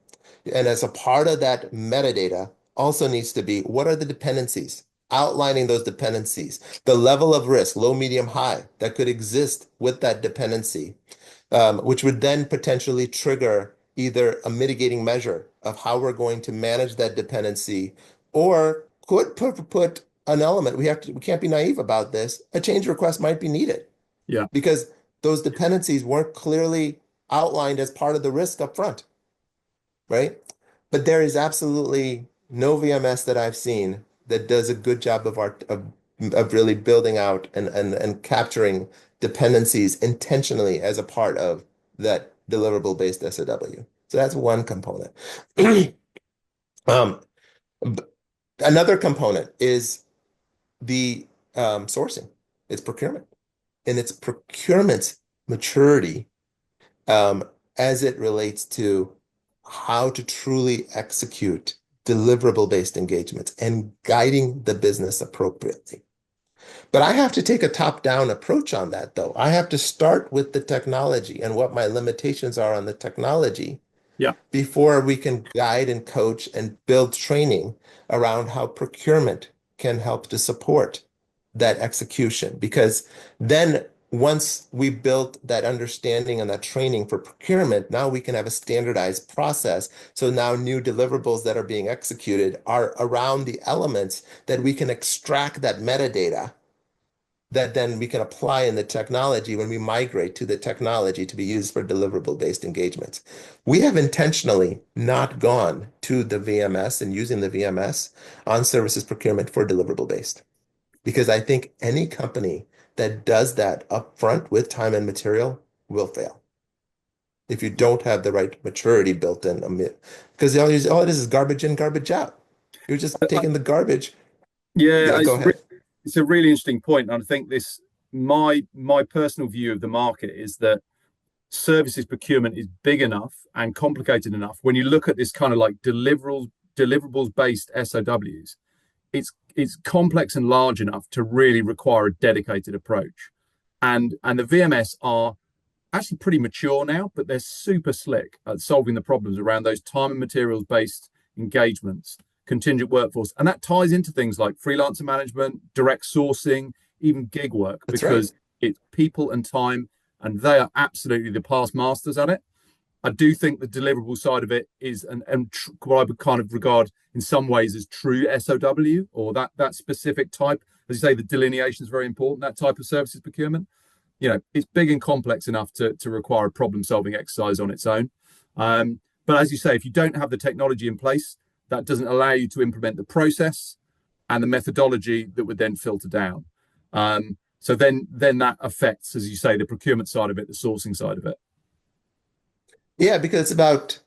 And as a part of that metadata also needs to be what are the dependencies? Outlining those dependencies, the level of risk, low, medium, high, that could exist with that dependency, which would then potentially trigger either a mitigating measure of how we're going to manage that dependency, or could put an element. We can't be naive about this. A change request might be needed Yeah. because those dependencies weren't clearly outlined as part of the risk up front, right? But there is absolutely no VMS that I've seen that does a good job of really building out and capturing dependencies intentionally as a part of that deliverable based SOW. So that's one component. Um, Another component is the sourcing. It's procurement, and it's procurement's maturity um, as it relates to how to truly execute deliverable-based engagements and guiding the business appropriately. But I have to take a top-down approach on that, though. I have to start with the technology and what my limitations are on the technology Yeah. before we can guide and coach and build training around how procurement can help to support that execution. Because then once we built that understanding and that training for procurement, now we can have a standardized process. So now new deliverables that are being executed are around the elements that we can extract that metadata that then we can apply in the technology when we migrate to the technology to be used for deliverable-based engagements. We have intentionally not gone to the VMS and using the VMS on services procurement for deliverable-based. Because I think any company that does that upfront with time and material will fail. If you don't have the right maturity built in, because all it is garbage in, garbage out. You're just taking the garbage. Yeah, Yeah, go ahead. it's a really interesting point. And I think my personal view of the market is that services procurement is big enough and complicated enough. When you look at this kind of like deliverables based SOWs, it's complex and large enough to really require a dedicated approach. And the VMS are actually pretty mature now, but they're super slick at solving the problems around those time and materials based engagements, contingent workforce. And that ties into things like freelancer management, direct sourcing, even gig work, That's right. because it's people and time, and they are absolutely the past masters at it. I do think the deliverable side of it is, what I would kind of regard in some ways as true SOW, or that specific type. As you say, the delineation is very important, that type of services procurement. It's big and complex enough to require a problem solving exercise on its own. But as you say, if you don't have the technology in place, that doesn't allow you to implement the process and the methodology that would then filter down. So then that affects, as you say, the procurement side of it, the sourcing side of it. Yeah, because it's about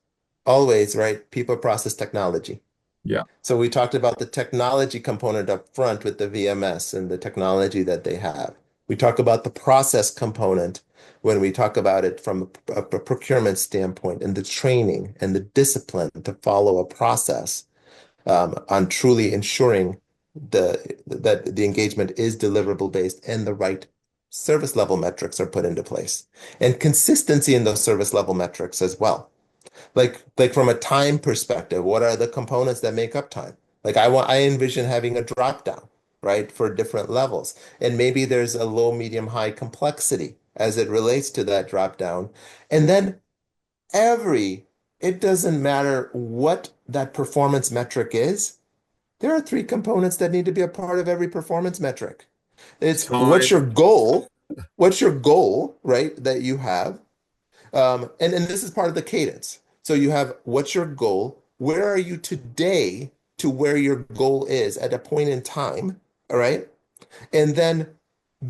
always, right? People, process, technology. Yeah. So we talked about the technology component up front with the VMS and the technology that they have. We talk about the process component when we talk about it from a procurement standpoint and the training and the discipline to follow a process on truly ensuring that the engagement is deliverable based and the right service level metrics are put into place and consistency in those service level metrics as well. Like from a time perspective, what are the components that make up time? Like I envision having a drop down, right, for different levels. And maybe there's a low, medium, high complexity as it relates to that drop down. And then every, it doesn't matter what that performance metric is. There are three components that need to be a part of every performance metric. It's what's your Time. goal? What's your goal, right, that you have? And this is part of the cadence. So you have what's your goal? Where are you today to where your goal is at a point in time? All right. And then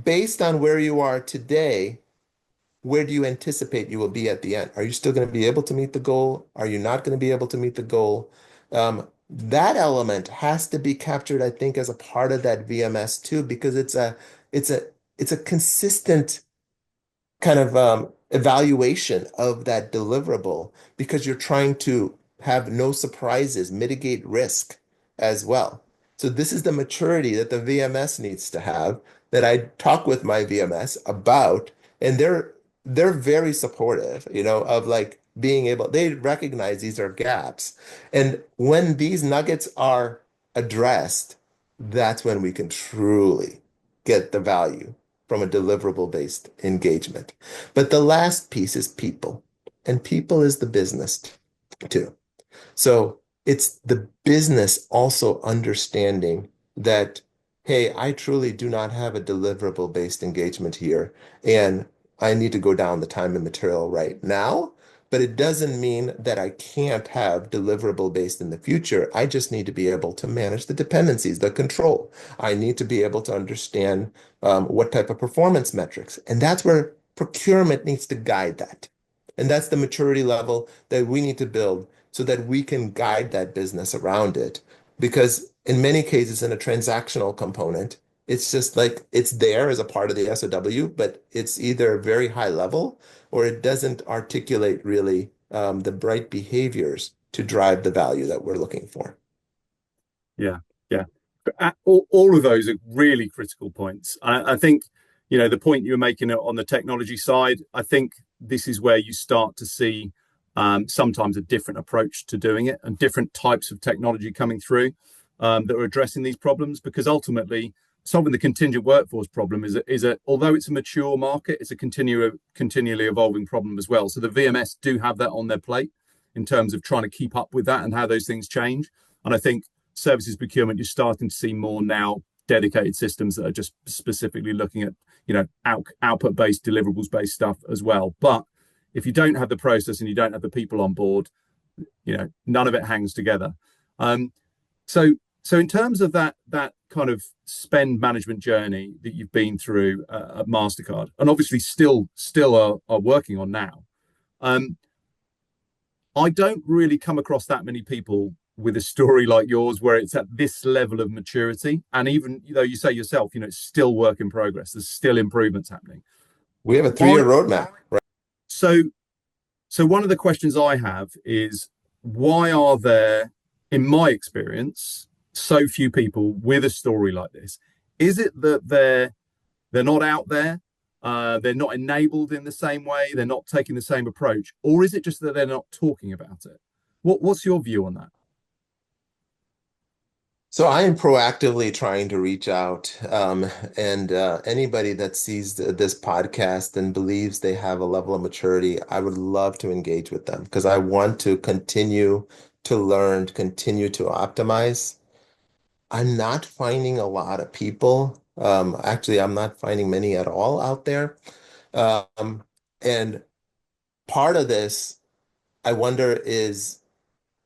based on where you are today, where do you anticipate you will be at the end? Are you still going to be able to meet the goal? Are you not going to be able to meet the goal? That element has to be captured, I think, as a part of that VMS too, because it's a it's a consistent kind of evaluation of that deliverable because you're trying to have no surprises, mitigate risk as well. So this is the maturity that the VMS needs to have that I talk with my VMS about, and they're very supportive, of like being able, they recognize these are gaps. And when these nuggets are addressed, that's when we can truly get the value from a deliverable based engagement. But the last piece is people, and people is the business too. So it's the business also understanding that, hey, I truly do not have a deliverable based engagement here, and I need to go down the time and material right now. But it doesn't mean that I can't have deliverable based in the future. I just need to be able to manage the dependencies, the control. I need to be able to understand what type of performance metrics. And that's where procurement needs to guide that. And that's the maturity level that we need to build so that we can guide that business around it. Because in many cases, in a transactional component, it's just like it's there as a part of the SOW, but it's either very high level or it doesn't articulate really the right behaviors to drive the value that we're looking for. Yeah, yeah. All of those are really critical points. I think, the point you were making on the technology side, I think this is where you start to see sometimes a different approach to doing it and different types of technology coming through that are addressing these problems. Because ultimately, solving the contingent workforce problem although it's a mature market, it's a continually evolving problem as well. So the VMS do have that on their plate in terms of trying to keep up with that and how those things change. And I think services procurement, you're starting to see more now dedicated systems that are just specifically looking at, output based, deliverables based stuff as well. But if you don't have the process and you don't have the people on board, none of it hangs together. So in terms of that kind of spend management journey that you've been through at Mastercard, and obviously still are working on now, I don't really come across that many people with a story like yours where it's at this level of maturity. And even though you say yourself, it's still work in progress, there's still improvements happening. We have a 3-year roadmap, right? So one of the questions I have is, why are there, in my experience, so few people with a story like this? Is it that they're not out there, they're not enabled in the same way, they're not taking the same approach, or is it just that they're not talking about it? What's your view on that? So I am proactively trying to reach out, and anybody that sees this podcast and believes they have a level of maturity, I would love to engage with them because I want to continue to learn, continue to optimize. I'm not finding a lot of people. Actually, I'm not finding many at all out there. And part of this, I wonder, is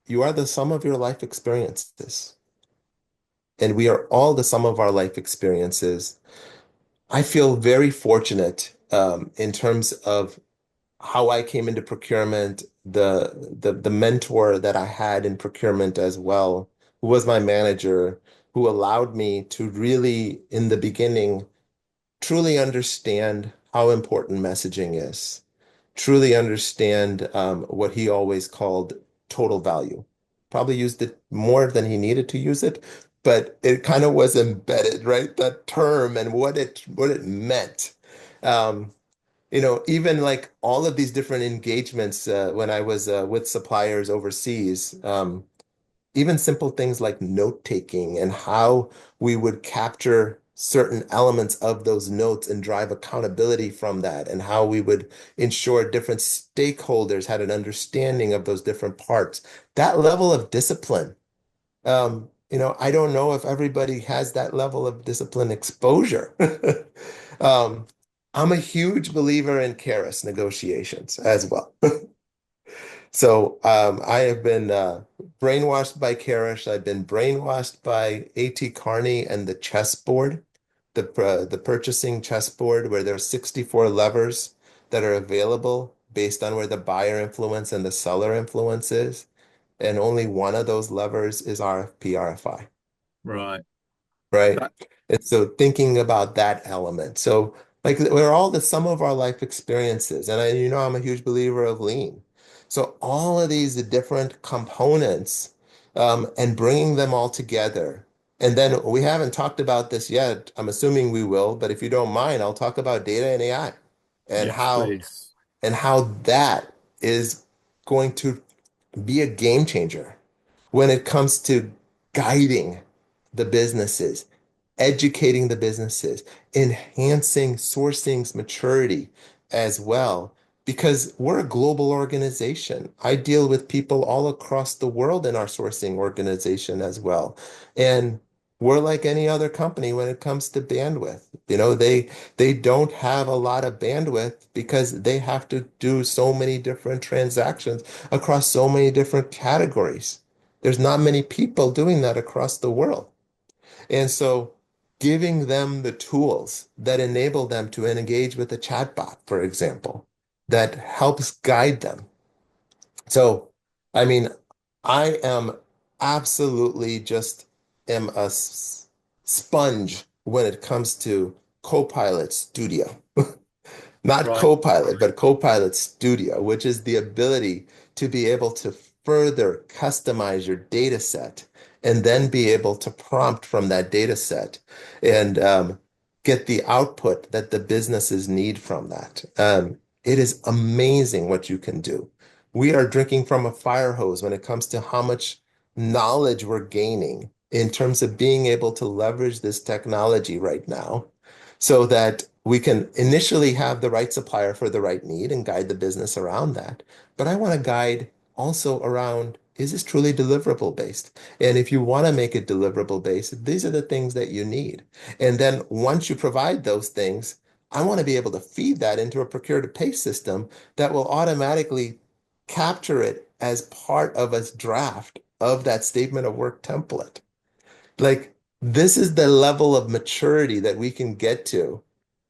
you are the sum of your life experiences. And we are all the sum of our life experiences. I feel very fortunate in terms of how I came into procurement, the mentor that I had in procurement as well, who was my manager, who allowed me to really, in the beginning, truly understand how important messaging is, truly understand what he always called total value. Probably used it more than he needed to use it, but it kind of was embedded, right? That term and what it meant. Even like all of these different engagements when I was with suppliers overseas, even simple things like note taking and how we would capture certain elements of those notes and drive accountability from that, and how we would ensure different stakeholders had an understanding of those different parts. That level of discipline, I don't know if everybody has that level of discipline exposure. Um, I'm a huge believer in KRS negotiations as well. So I have been brainwashed by Karish. I've been brainwashed by A.T. Carney and the chessboard, the purchasing chessboard, where there are 64 levers that are available based on where the buyer influence and the seller influence is. And only one of those levers is RFP, RFI. Right. Right. That, And so thinking about that element. So like we're all the sum of our life experiences. And I'm a huge believer of lean. So all of these different components and bringing them all together. And then we haven't talked about this yet. I'm assuming we will, but if you don't mind, I'll talk about data and AI and yes, please. how that is going to be a game changer when it comes to guiding the businesses, educating the businesses, enhancing sourcing's maturity as well, because we're a global organization. I deal with people all across the world in our sourcing organization as well. And we're like any other company when it comes to bandwidth. They don't have a lot of bandwidth because they have to do so many different transactions across so many different categories. There's not many people doing that across the world. And so giving them the tools that enable them to engage with a chatbot, for example, that helps guide them. So, I mean, I am absolutely just am a sponge when it comes to Copilot Studio. Not Right. Copilot, but Copilot Studio, which is the ability to be able to further customize your data set and then be able to prompt from that data set and get the output that the businesses need from that. It is amazing what you can do. We are drinking from a fire hose when it comes to how much knowledge we're gaining in terms of being able to leverage this technology right now so that we can initially have the right supplier for the right need and guide the business around that. But I want to guide also around, is this truly deliverable based? And if you want to make it deliverable based, these are the things that you need. And then once you provide those things, I want to be able to feed that into a procure to pay system that will automatically capture it as part of a draft of that statement of work template. Like, this is the level of maturity that we can get to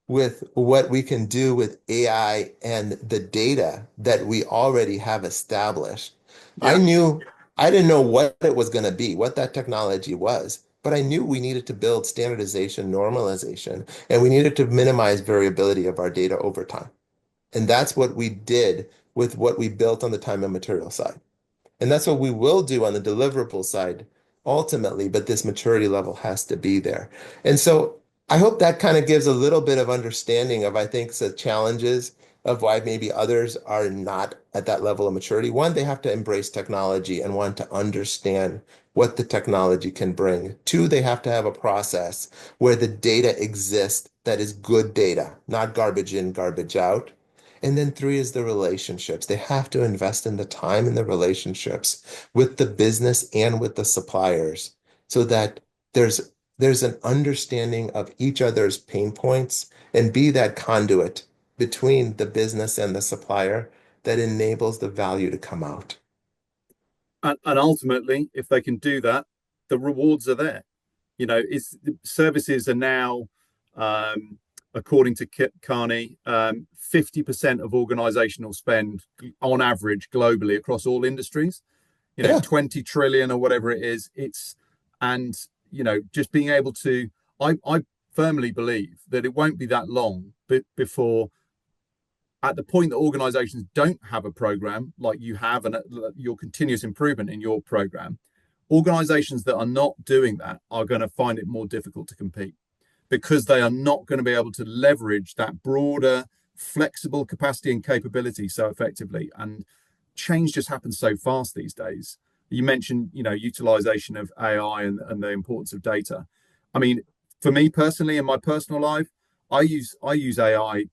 with what we can do with AI and the data that we already have established. I Yeah. knew, I didn't know what it was going to be, what that technology was, but I knew we needed to build standardization, normalization, and we needed to minimize variability of our data over time. And that's what we did with what we built on the time and material side. And that's what we will do on the deliverable side ultimately, but this maturity level has to be there. And so I hope that kind of gives a little bit of understanding of, I think, the challenges of why maybe others are not at that level of maturity. One, they have to embrace technology and want to understand what the technology can bring. Two, they have to have a process where the data exists that is good data, not garbage in, garbage out. And then three is the relationships. They have to invest in the time and the relationships with the business and with the suppliers so that there's an understanding of each other's pain points and be that conduit between the business and the supplier that enables the value to come out. And ultimately, if they can do that, the rewards are there. It's services are now, according to Carney, 50% of organizational spend on average globally across all industries. Yeah. 20 trillion or whatever it is. And just being able to, I firmly believe that it won't be that long before, at the point that organizations don't have a program like you have and your continuous improvement in your program, organizations that are not doing that are going to find it more difficult to compete because they are not going to be able to leverage that broader, flexible capacity and capability so effectively. And change just happens so fast these days. You mentioned, utilization of AI and the importance of data. I mean, for me personally, in my personal life, I use AI,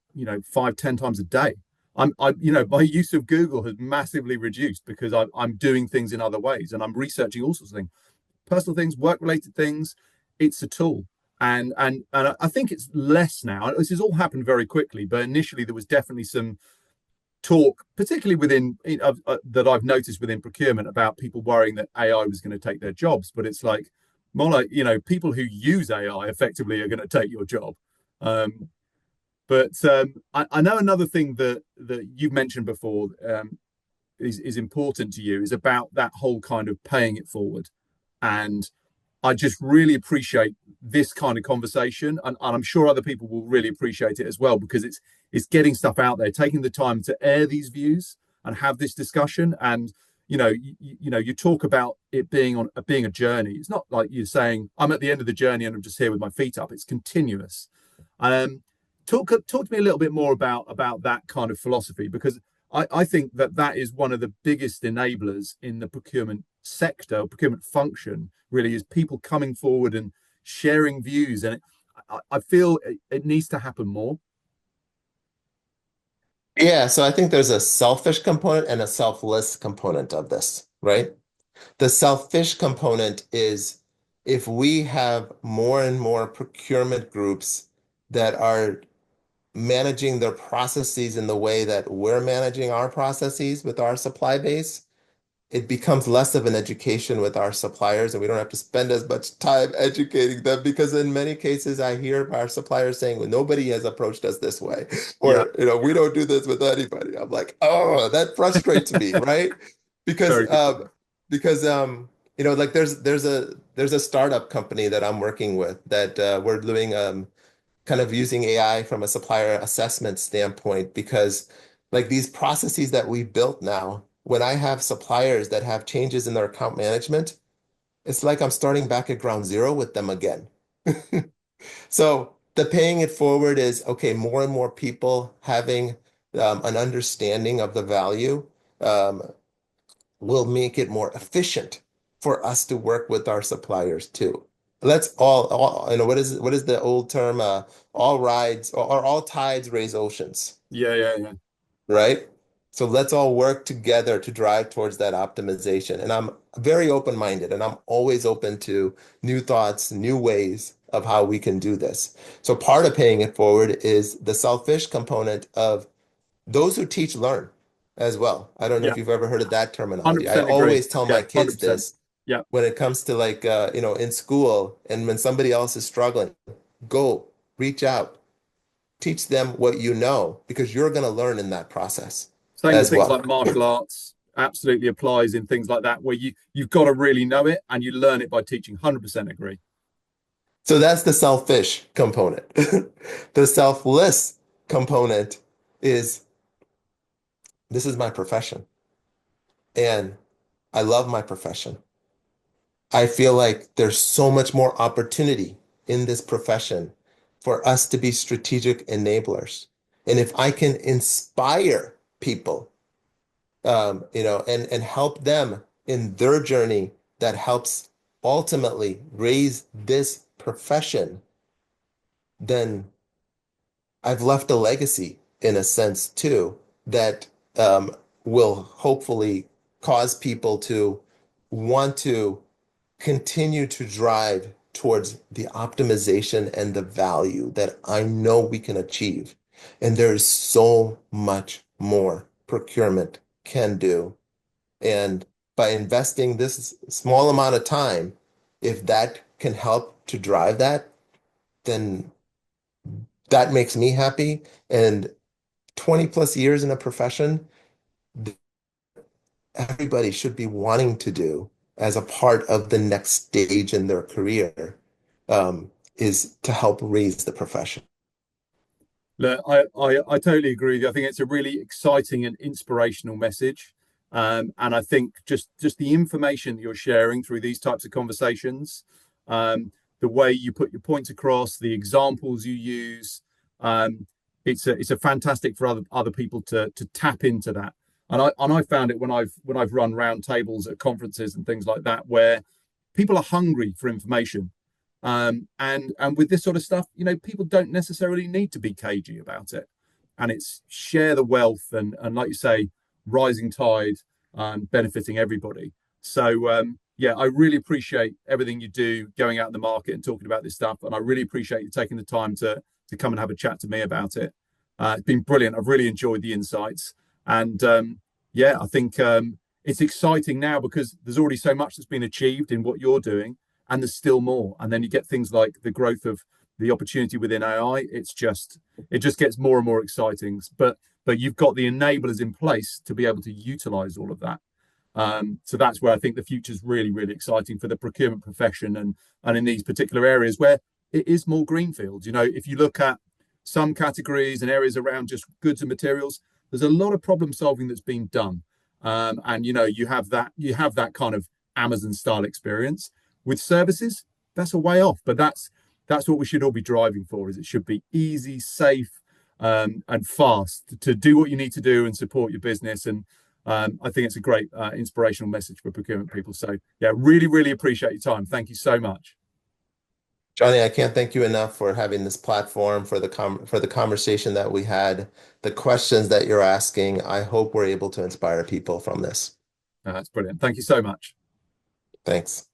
5, 10 times a day. My use of Google has massively reduced because I'm doing things in other ways and I'm researching all sorts of things, personal things, work related things. It's a tool, and I think it's less now. This has all happened very quickly, but initially there was definitely some talk, particularly within that I've noticed within procurement, about people worrying that AI was going to take their jobs. But it's like more like people who use AI effectively are going to take your job. Um, but I know another thing that you've mentioned before, is important to you is about that whole kind of paying it forward. And I just really appreciate this kind of conversation, and I'm sure other people will really appreciate it as well because it's getting stuff out there, taking the time to air these views and have this discussion. And you talk about it being a journey. It's not like you're saying I'm at the end of the journey and I'm just here with my feet up. It's continuous. Um, talk to me a little bit more about that kind of philosophy because I think that is one of the biggest enablers in the procurement sector, procurement function, really, is people coming forward and sharing views. And I feel it needs to happen more. Yeah, so I think there's a selfish component and a selfless component of this, right? The selfish component is if we have more and more procurement groups that are managing their processes in the way that we're managing our processes with our supply base, it becomes less of an education with our suppliers, and we don't have to spend as much time educating them because in many cases I hear our suppliers saying, well, nobody has approached us this way, Yeah, or we don't do this with anybody. I'm like, oh, that frustrates me, right? Because very good point. like there's a startup company that I'm working with that we're doing kind of using AI from a supplier assessment standpoint because like these processes that we built now, when I have suppliers that have changes in their account management, it's like I'm starting back at ground zero with them again. So the paying it forward is okay, more and more people having an understanding of the value um, will make it more efficient for us to work with our suppliers too. Let's all what is the old term? All rides or all tides raise oceans, Yeah, yeah, yeah. right? So let's all work together to drive towards that optimization. And I'm very open-minded and I'm always open to new thoughts, new ways of how we can do this. So part of paying it forward is the selfish component of those who teach learn as well. I don't know Yeah, if you've ever heard of that terminology. I 100% agree. always tell Yeah, my kids 100%. this Yeah. when it comes to like in school and when somebody else is struggling, go reach out, teach them what you know because you're going to learn in that process Same with as things well. like martial arts. Absolutely applies in things like that where you've got to really know it and you learn it by teaching. 100% agree. So that's the selfish component. The selfless component is this is my profession and I love my profession. I feel like there's so much more opportunity in this profession for us to be strategic enablers. And if I can inspire people, and help them in their journey that helps ultimately raise this profession, then I've left a legacy in a sense too that will hopefully cause people to want to continue to drive towards the optimization and the value that I know we can achieve. And there's so much more procurement can do. And by investing this small amount of time, if that can help to drive that, then that makes me happy. And 20 plus years in a profession, everybody should be wanting to do as a part of the next stage in their career, is to help raise the profession. Look, I totally agree with you. I think it's a really exciting and inspirational message. And I think just the information that you're sharing through these types of conversations, the way you put your points across, the examples you use, it's a fantastic for other people to tap into that. And I found it when I've run round tables at conferences and things like that, where people are hungry for information. And with this sort of stuff, people don't necessarily need to be cagey about it. And it's share the wealth and like you say, rising tide, benefiting everybody. So yeah, I really appreciate everything you do going out in the market and talking about this stuff. And I really appreciate you taking the time to come and have a chat to me about it. It's been brilliant. I've really enjoyed the insights. And yeah, I think it's exciting now because there's already so much that's been achieved in what you're doing and there's still more. And then you get things like the growth of the opportunity within AI. It just gets more and more exciting. But you've got the enablers in place to be able to utilize all of that. So that's where I think the future is really, really exciting for the procurement profession and in these particular areas where it is more greenfield. If you look at some categories and areas around just goods and materials, there's a lot of problem solving that's been done. And you have that kind of Amazon style experience. With services, that's a way off, but that's what we should all be driving for. Is it should be easy, safe, and fast to do what you need to do and support your business. And I think it's a great inspirational message for procurement people. So yeah, really, really appreciate your time. Thank you so much. Johnny, I can't thank you enough for having this platform, for the conversation that we had, the questions that you're asking. I hope we're able to inspire people from this. That's brilliant. Thank you so much. Thanks.